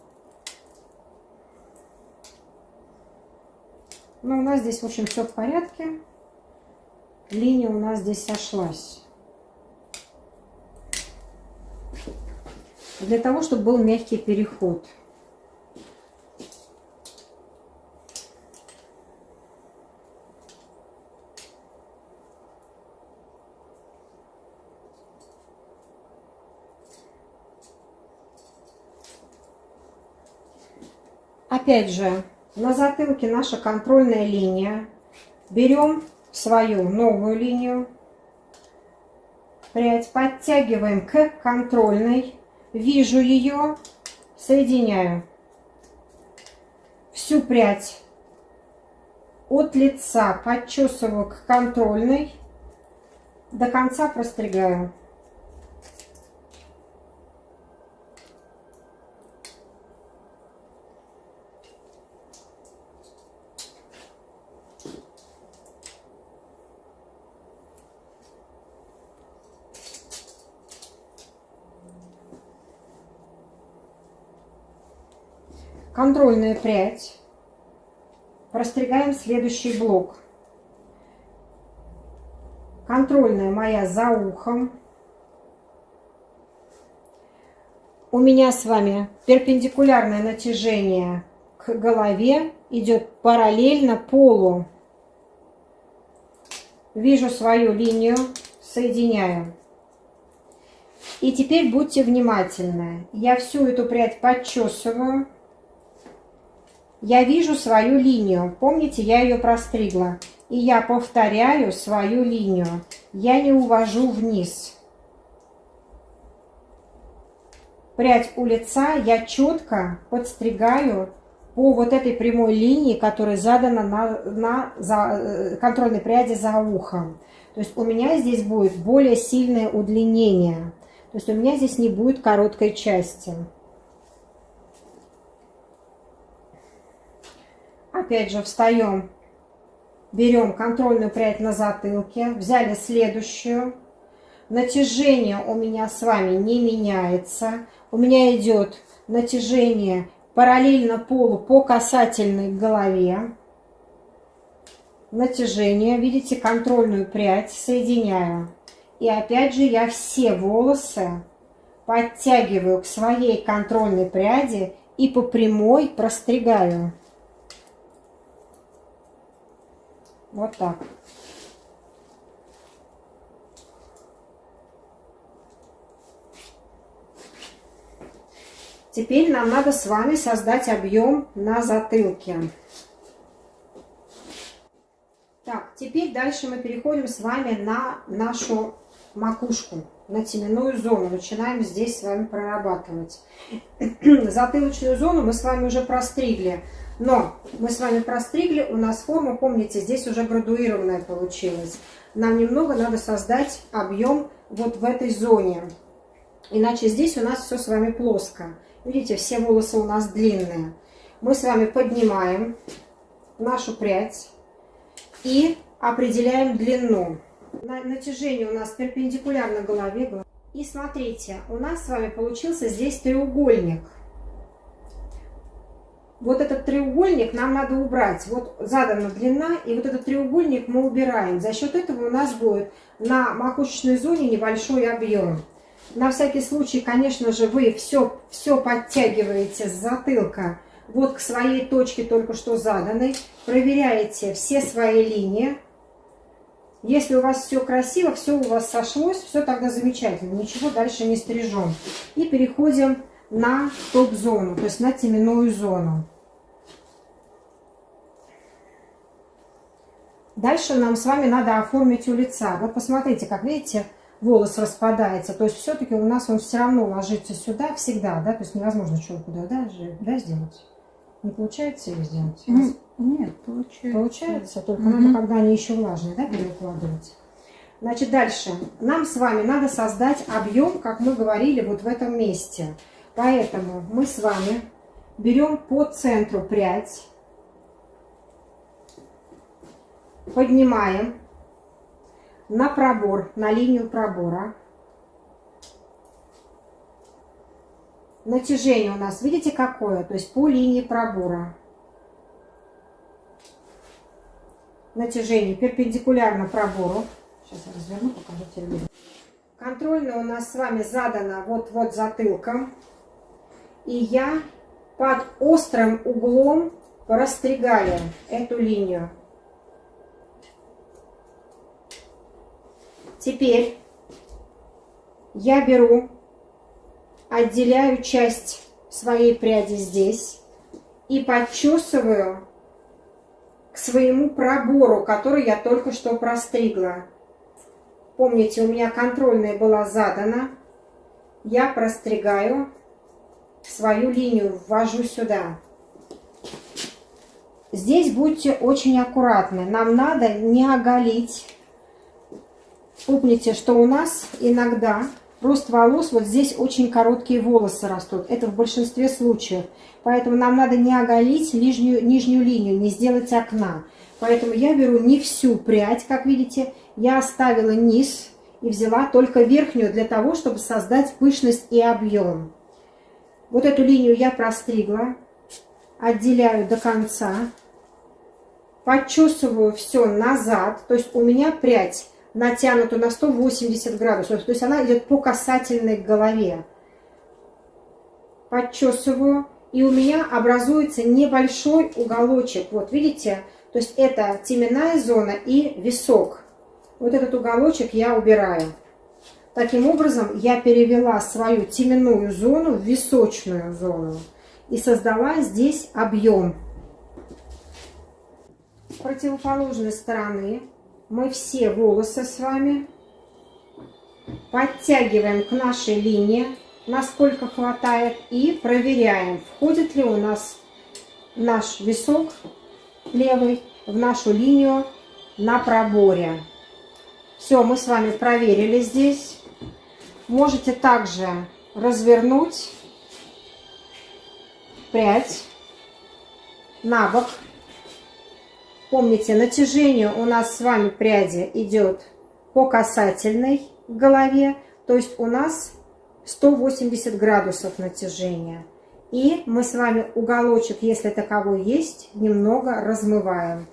Ну, у нас здесь, в общем, все в порядке. Линия у нас здесь сошлась. Для того, чтобы был мягкий переход. Опять же, на затылке наша контрольная линия. Берем свою новую линию. Прядь подтягиваем к контрольной. Вижу ее, соединяю. Всю прядь от лица подчесываю к контрольной. До конца простригаю. Контрольная прядь. Простригаем следующий блок. Контрольная моя за ухом. У меня с вами перпендикулярное натяжение к голове идет параллельно полу. Вижу свою линию, соединяю. И теперь будьте внимательны. Я всю эту прядь подчесываю. Я вижу свою линию. Помните, я ее простригла. И я повторяю свою линию. Я не увожу вниз. Прядь у лица я четко подстригаю по вот этой прямой линии, которая задана на контрольной пряди за ухом. То есть у меня здесь будет более сильное удлинение. То есть у меня здесь не будет короткой части. Опять же встаем, берем контрольную прядь на затылке, взяли следующую. Натяжение у меня с вами не меняется. У меня идет натяжение параллельно полу по касательной голове. Натяжение, видите, контрольную прядь соединяю. И опять же я все волосы подтягиваю к своей контрольной пряди и по прямой простригаю. Вот так. Теперь нам надо с вами создать объем на затылке. Так, теперь дальше мы переходим с вами на нашу макушку, на теменную зону. Начинаем здесь с вами прорабатывать. Затылочную зону мы с вами уже простригли Но мы с вами простригли, у нас форма, помните, здесь уже градуированная получилась. Нам немного надо создать объем вот в этой зоне. Иначе здесь у нас все с вами плоско. Видите, все волосы у нас длинные. Мы с вами поднимаем нашу прядь и определяем длину. Натяжение у нас перпендикулярно голове. И смотрите, у нас с вами получился здесь треугольник. Вот этот треугольник нам надо убрать. Вот задана длина, и вот этот треугольник мы убираем. За счет этого у нас будет на макушечной зоне небольшой объем. На всякий случай, конечно же, вы все подтягиваете с затылка вот к своей точке, только что заданной. Проверяете все свои линии. Если у вас все красиво, все у вас сошлось, все тогда замечательно. Ничего дальше не стрижем. И переходим на топ-зону, то есть на теменную зону. Дальше нам с вами надо оформить у лица. Вот посмотрите, как видите, волос распадается. То есть все-таки у нас он все равно ложится сюда всегда, да? То есть невозможно челку да, сделать. Не получается ее сделать? Нет, получается. Получается, только надо, когда они еще влажные, да, перекладывать. Значит, дальше. Нам с вами надо создать объем, как мы говорили, вот в этом месте. Поэтому мы с вами берем по центру прядь, поднимаем на пробор, на линию пробора. Натяжение у нас, видите, какое? То есть по линии пробора. Натяжение перпендикулярно пробору. Сейчас я разверну, покажу телевизор. Контрольная у нас с вами задана вот затылком. И я под острым углом растригаю эту линию. Теперь я беру, отделяю часть своей пряди здесь и подчесываю к своему пробору, который я только что простригла. Помните, у меня контрольная была задана. Я простригаю свою линию, ввожу сюда. Здесь будьте очень аккуратны. Нам надо не оголить. Помните, что у нас иногда рост волос, вот здесь очень короткие волосы растут. Это в большинстве случаев. Поэтому нам надо не оголить нижнюю линию, не сделать окна. Поэтому я беру не всю прядь, как видите. Я оставила низ и взяла только верхнюю для того, чтобы создать пышность и объем. Вот эту линию я простригла. Отделяю до конца. Подчесываю все назад. То есть у меня прядь натянута на 180 градусов. То есть она идет по касательной к голове. Подчесываю. И у меня образуется небольшой уголочек. Вот видите? То есть это теменная зона и висок. Вот этот уголочек я убираю. Таким образом я перевела свою теменную зону в височную зону. И создала здесь объем. С противоположной стороны мы все волосы с вами подтягиваем к нашей линии, насколько хватает, и проверяем, входит ли у нас наш висок левый в нашу линию на проборе. Все, мы с вами проверили здесь. Можете также развернуть прядь на бок. Помните, натяжение у нас с вами пряди идет по касательной к голове. То есть у нас 180 градусов натяжения. И мы с вами уголочек, если таковой есть, немного размываем.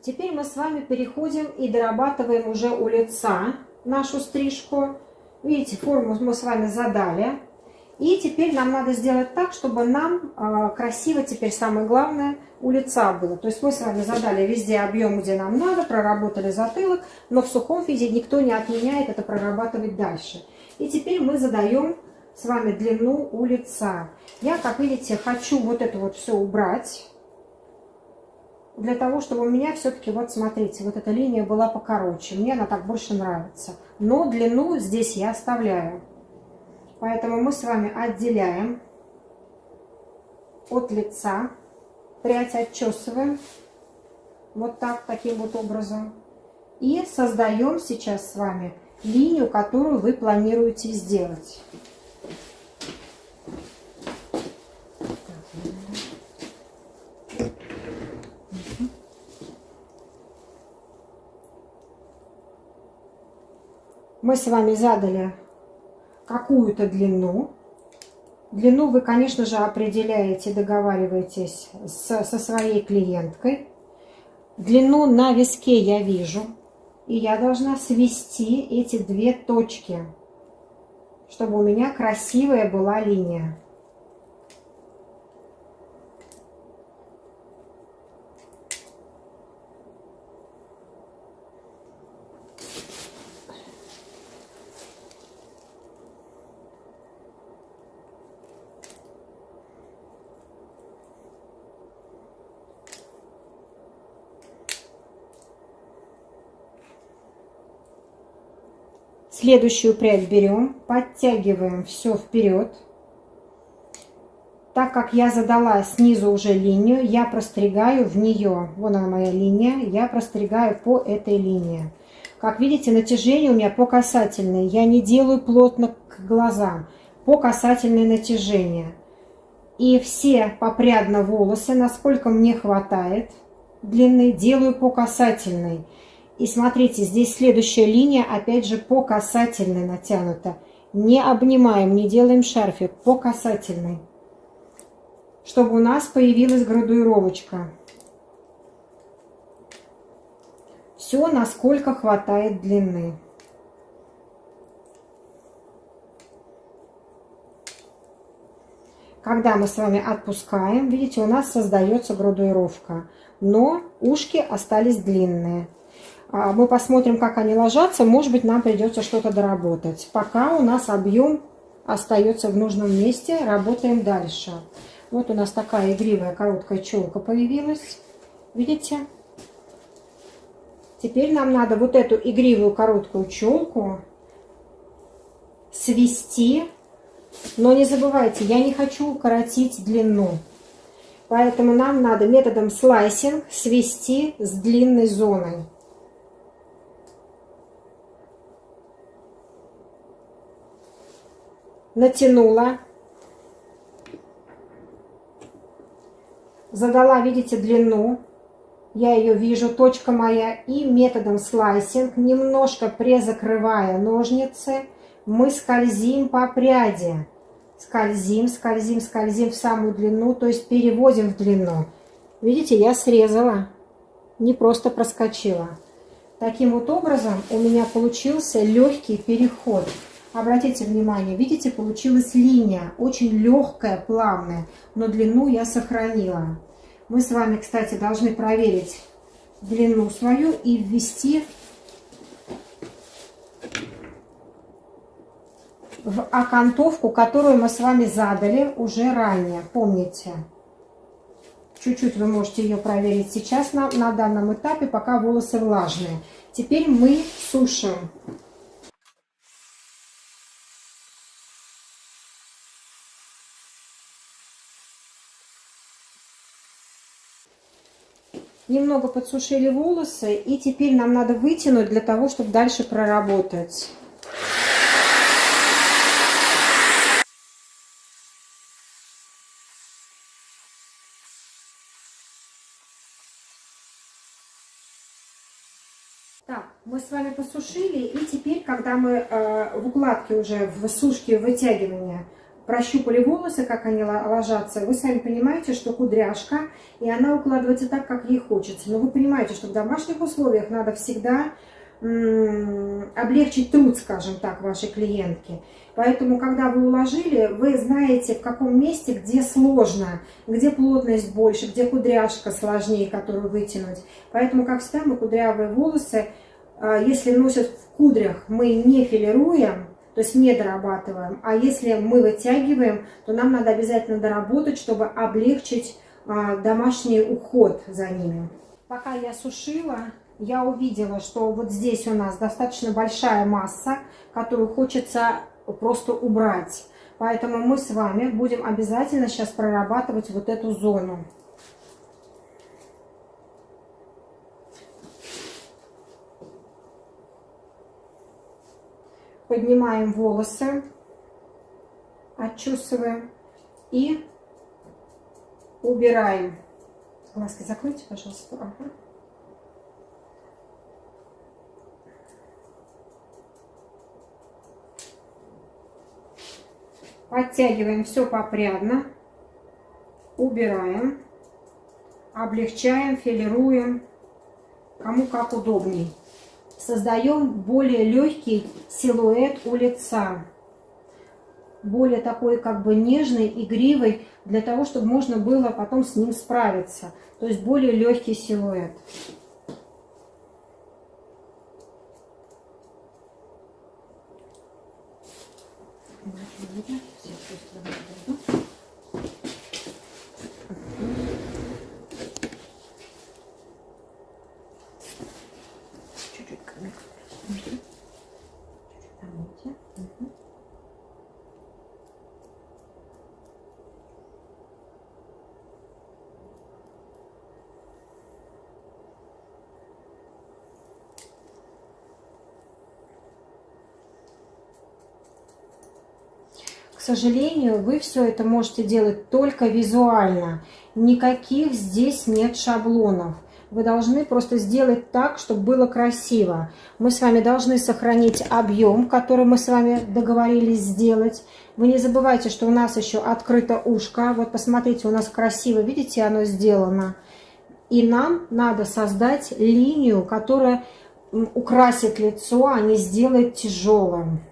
Теперь мы с вами переходим и дорабатываем уже у лица нашу стрижку. Видите, форму мы с вами задали. И теперь нам надо сделать так, чтобы нам красиво, теперь самое главное, у лица было. То есть мы с вами задали везде объем, где нам надо, проработали затылок, но в сухом виде никто не отменяет это прорабатывать дальше. И теперь мы задаем с вами длину у лица. Я, как видите, хочу вот это вот все убрать. Для того, чтобы у меня все-таки, вот смотрите, вот эта линия была покороче. Мне она так больше нравится. Но длину здесь я оставляю. Поэтому мы с вами отделяем от лица, прядь отчесываем вот так, таким вот образом. И создаем сейчас с вами линию, которую вы планируете сделать. Мы с вами задали какую-то длину. Длину вы, конечно же, определяете, договариваетесь со своей клиенткой. Длину на виске я вижу. И я должна свести эти две точки, чтобы у меня красивая была линия. Следующую прядь берем, подтягиваем все вперед. Так как я задала снизу уже линию, я простригаю в нее. Вон она моя линия, я простригаю по этой линии. Как видите, натяжение у меня по касательной. Я не делаю плотно к глазам. По касательной натяжение. И все попрядно волосы, насколько мне хватает длины, делаю по касательной. И смотрите, здесь следующая линия, опять же, по касательной натянута. Не обнимаем, не делаем шарфик, по касательной. Чтобы у нас появилась градуировочка. Все, насколько хватает длины. Когда мы с вами отпускаем, видите, у нас создается градуировка. Но ушки остались длинные. Мы посмотрим, как они ложатся. Может быть, нам придется что-то доработать. Пока у нас объем остается в нужном месте, работаем дальше. Вот у нас такая игривая короткая челка появилась. Видите? Теперь нам надо вот эту игривую короткую челку свести. Но не забывайте, я не хочу укоротить длину. Поэтому нам надо методом слайсинг свести с длинной зоной. Натянула, задала, видите, длину, я ее вижу, точка моя, и методом слайсинг, немножко презакрывая ножницы, мы скользим по пряди, скользим, скользим, скользим в самую длину, то есть переводим в длину. Видите, я срезала, не просто проскочила. Таким вот образом у меня получился легкий переход. Обратите внимание, видите, получилась линия, очень легкая, плавная, но длину я сохранила. Мы с вами, кстати, должны проверить длину свою и ввести в окантовку, которую мы с вами задали уже ранее, помните. Чуть-чуть вы можете ее проверить сейчас на данном этапе, пока волосы влажные. Теперь мы сушим. Немного подсушили волосы, и теперь нам надо вытянуть для того, чтобы дальше проработать. Так, мы с вами посушили, и теперь, когда мы в укладке уже, в сушке, вытягивания, прощупали волосы, как они ложатся, вы сами понимаете, что кудряшка, и она укладывается так, как ей хочется. Но вы понимаете, что в домашних условиях надо всегда облегчить труд, скажем так, вашей клиентке. Поэтому, когда вы уложили, вы знаете, в каком месте, где сложно, где плотность больше, где кудряшка сложнее, которую вытянуть. Поэтому, как всегда, мы кудрявые волосы, если носят в кудрях, мы не филируем, то есть не дорабатываем. А если мы вытягиваем, то нам надо обязательно доработать, чтобы облегчить домашний уход за ними. Пока я сушила, я увидела, что вот здесь у нас достаточно большая масса, которую хочется просто убрать. Поэтому мы с вами будем обязательно сейчас прорабатывать вот эту зону. Поднимаем волосы, отчесываем и убираем. Глазки закройте, пожалуйста. Ага. Подтягиваем все попрядно, убираем, облегчаем, филируем, кому как удобней. Создаем более легкий силуэт у лица, более такой как бы нежный, игривый, для того, чтобы можно было потом с ним справиться. То есть более легкий силуэт. Чуть-чуть камеру. Чуть-чуть помните. К сожалению, вы все это можете делать только визуально. Никаких здесь нет шаблонов. Вы должны просто сделать так, чтобы было красиво. Мы с вами должны сохранить объем, который мы с вами договорились сделать. Вы не забывайте, что у нас еще открыто ушко. Вот посмотрите, у нас красиво, видите, оно сделано. И нам надо создать линию, которая украсит лицо, а не сделает тяжелым.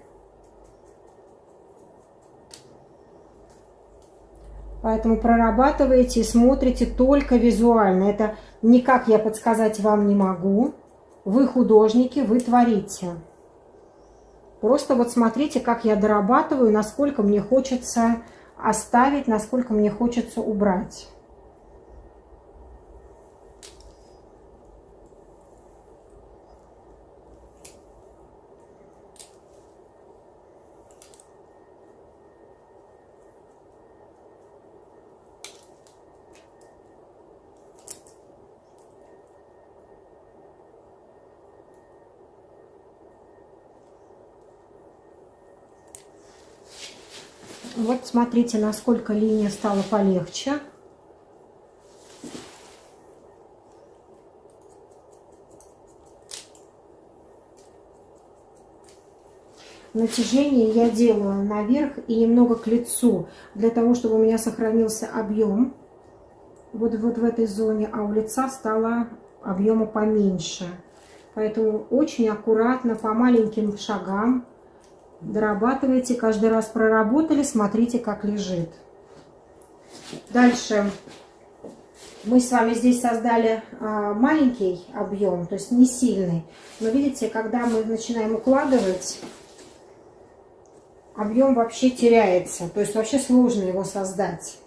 Поэтому прорабатываете и смотрите только визуально. Это никак я подсказать вам не могу. Вы художники, вы творите. Просто вот смотрите, как я дорабатываю, насколько мне хочется оставить, насколько мне хочется убрать. Вот смотрите, насколько линия стала полегче. Натяжение я делаю наверх и немного к лицу, для того, чтобы у меня сохранился объем вот в этой зоне, а у лица стало объема поменьше. Поэтому очень аккуратно, по маленьким шагам дорабатывайте, каждый раз проработали, смотрите, как лежит. Дальше мы с вами здесь создали маленький объем, то есть не сильный. Но видите, когда мы начинаем укладывать, объем вообще теряется, то есть вообще сложно его создать.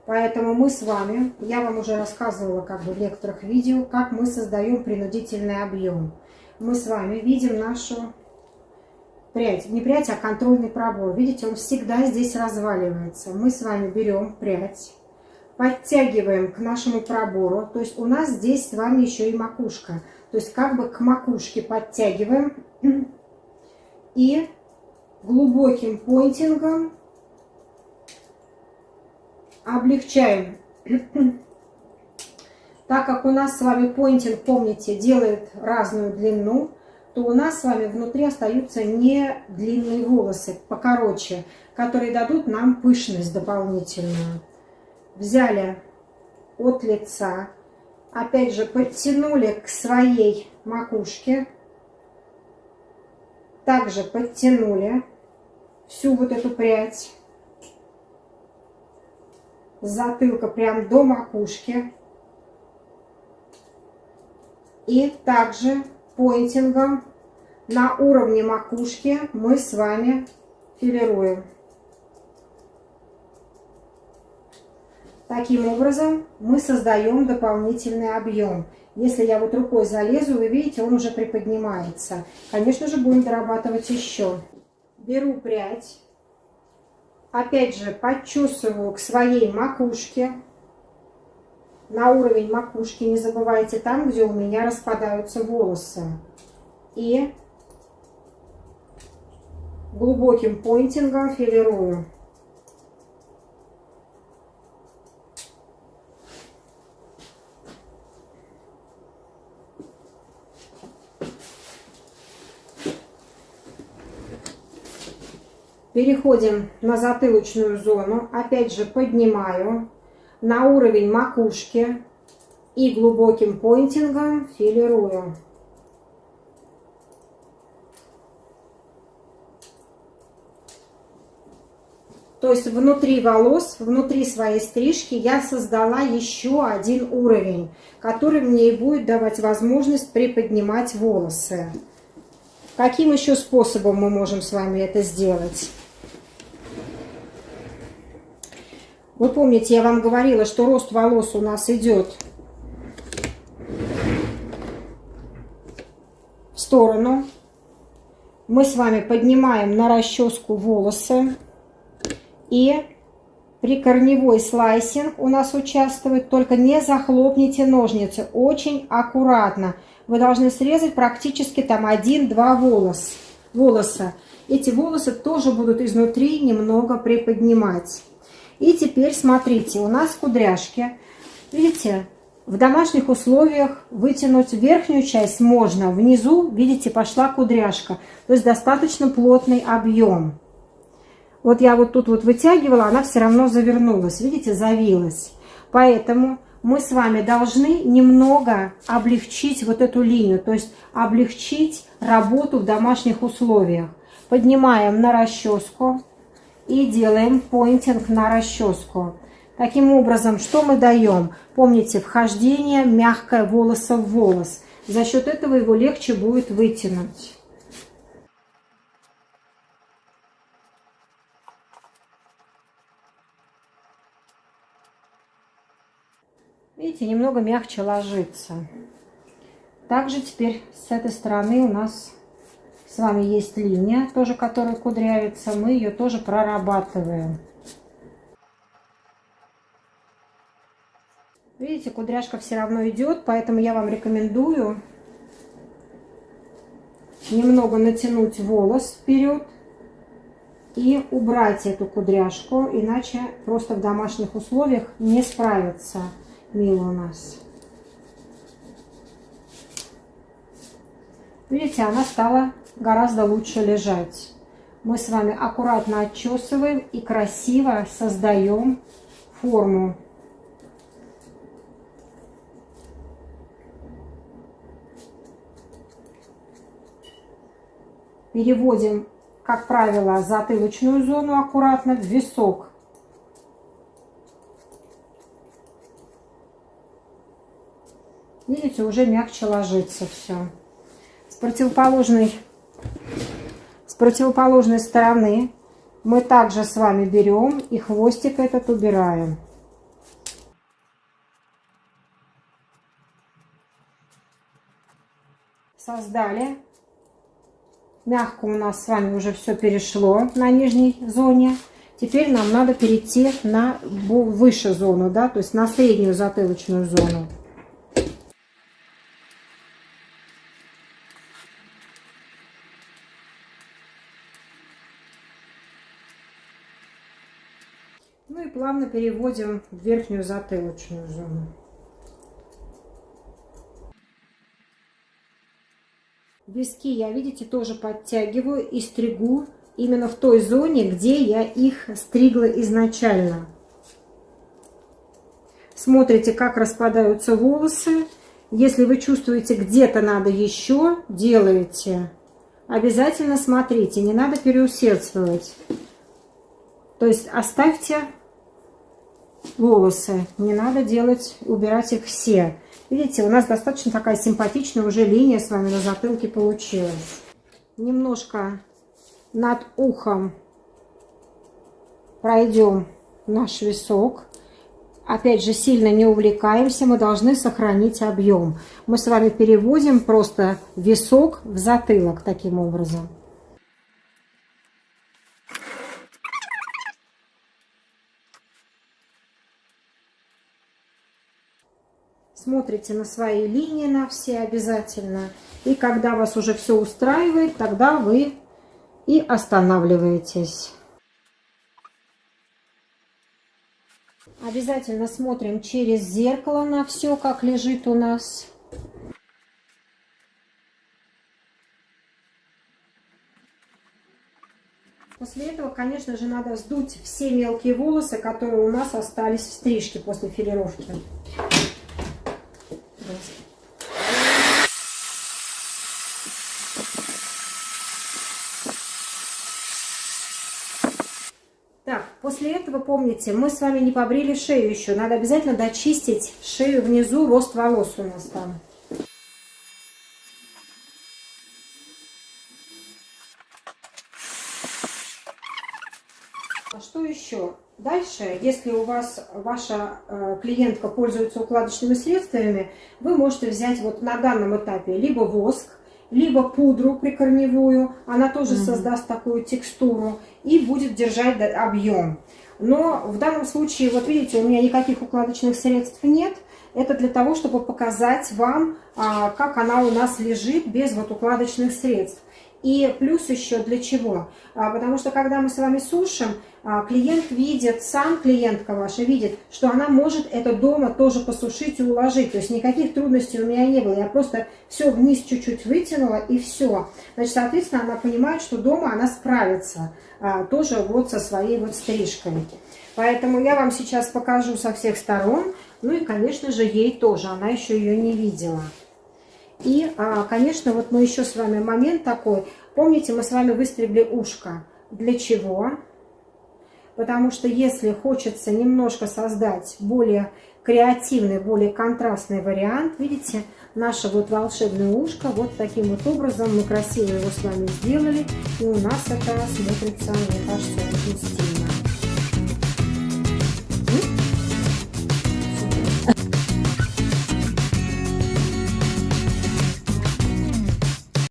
Поэтому мы с вами, я вам уже рассказывала как бы в некоторых видео, как мы создаем принудительный объем. Мы с вами видим нашу прядь, не прядь, а контрольный пробор. Видите, он всегда здесь разваливается. Мы с вами берем прядь, подтягиваем к нашему пробору. То есть у нас здесь с вами еще и макушка. То есть как бы к макушке подтягиваем и глубоким пойнтингом облегчаем. Так как у нас с вами пойнтинг, помните, делает разную длину, то у нас с вами внутри остаются не длинные волосы, покороче, которые дадут нам пышность дополнительную. Взяли от лица, опять же подтянули к своей макушке, также подтянули всю вот эту прядь с затылка прям до макушки. И также пойнтингом на уровне макушки мы с вами филируем. Таким образом мы создаем дополнительный объем. Если я вот рукой залезу, вы видите, он уже приподнимается. Конечно же, будем дорабатывать еще. Беру прядь, опять же подчесываю к своей макушке, на уровень макушки, не забывайте, там, где у меня распадаются волосы. И глубоким пойнтингом филирую. Переходим на затылочную зону, опять же поднимаю на уровень макушки и глубоким пойнтингом филирую. То есть внутри волос, внутри своей стрижки я создала еще один уровень, который мне и будет давать возможность приподнимать волосы. Каким еще способом мы можем с вами это сделать? Вы помните, я вам говорила, что рост волос у нас идет в сторону. Мы с вами поднимаем на расческу волосы. И прикорневой слайсинг у нас участвует. Только не захлопните ножницы. Очень аккуратно. Вы должны срезать практически там 1-2 волоса. Эти волосы тоже будут изнутри немного приподнимать. И теперь смотрите, у нас кудряшки. Видите, в домашних условиях вытянуть верхнюю часть можно. Внизу, видите, пошла кудряшка. То есть достаточно плотный объем. Вот я вот тут вот вытягивала, она все равно завернулась. Видите, завилась. Поэтому мы с вами должны немного облегчить вот эту линию. То есть облегчить работу в домашних условиях. Поднимаем на расческу. И делаем пойнтинг на расческу. Таким образом, что мы даем? Помните, вхождение мягкое волоса в волос. За счет этого его легче будет вытянуть. Видите, немного мягче ложится. Также теперь с этой стороны у нас с вами есть линия, тоже которая кудрявится. Мы ее тоже прорабатываем. Видите, кудряшка все равно идет, поэтому я вам рекомендую немного натянуть волос вперед и убрать эту кудряшку, иначе просто в домашних условиях не справится мило у нас. Видите, она стала гораздо лучше лежать. Мы с вами аккуратно отчесываем и красиво создаем форму. Переводим, как правило, затылочную зону аккуратно в висок. Видите, уже мягче ложится все. С противоположной стороны мы также с вами берем и хвостик этот убираем. Создали. Мягко у нас с вами уже все перешло на нижней зоне. Теперь нам надо перейти на выше зону, да, то есть на среднюю затылочную зону. Ну и плавно переводим в верхнюю затылочную зону. Виски я, видите, тоже подтягиваю и стригу именно в той зоне, где я их стригла изначально. Смотрите, как распадаются волосы. Если вы чувствуете, где-то надо еще, делаете. Обязательно смотрите, не надо переусердствовать. То есть оставьте волосы, не надо делать, убирать их все. Видите, у нас достаточно такая симпатичная уже линия с вами на затылке получилась. Немножко над ухом пройдем наш висок. Опять же, сильно не увлекаемся, мы должны сохранить объем. Мы с вами переводим просто висок в затылок таким образом. Смотрите на свои линии, на все обязательно. И когда вас уже все устраивает, тогда вы и останавливаетесь. Обязательно смотрим через зеркало на все, как лежит у нас. После этого, конечно же, надо сдуть все мелкие волосы, которые у нас остались в стрижке после филировки. Так, после этого, помните, мы с вами не побрили шею еще. Надо обязательно дочистить шею внизу, рост волос у нас там. А что еще? Дальше, если у вас ваша клиентка пользуется укладочными средствами, вы можете взять вот на данном этапе либо воск, либо пудру прикорневую, она тоже создаст такую текстуру и будет держать объем. Но в данном случае, вот видите, у меня никаких укладочных средств нет. Это для того, чтобы показать вам, как она у нас лежит без вот укладочных средств. И плюс еще для чего? Потому что когда мы с вами сушим, клиент видит, сам клиентка ваша видит, что она может это дома тоже посушить и уложить. То есть никаких трудностей у меня не было. Я просто все вниз чуть-чуть вытянула и все. Значит, соответственно, она понимает, что дома она справится тоже вот со своей вот стрижкой. Поэтому я вам сейчас покажу со всех сторон. Ну и, конечно же, ей тоже. Она еще ее не видела. И, конечно, вот мы еще с вами момент такой. Помните, мы с вами выстригли ушко. Для чего? Потому что если хочется немножко создать более креативный, более контрастный вариант, видите, наше вот волшебное ушко, вот таким вот образом мы красиво его с вами сделали. И у нас это смотрится, мне кажется, очень стильно.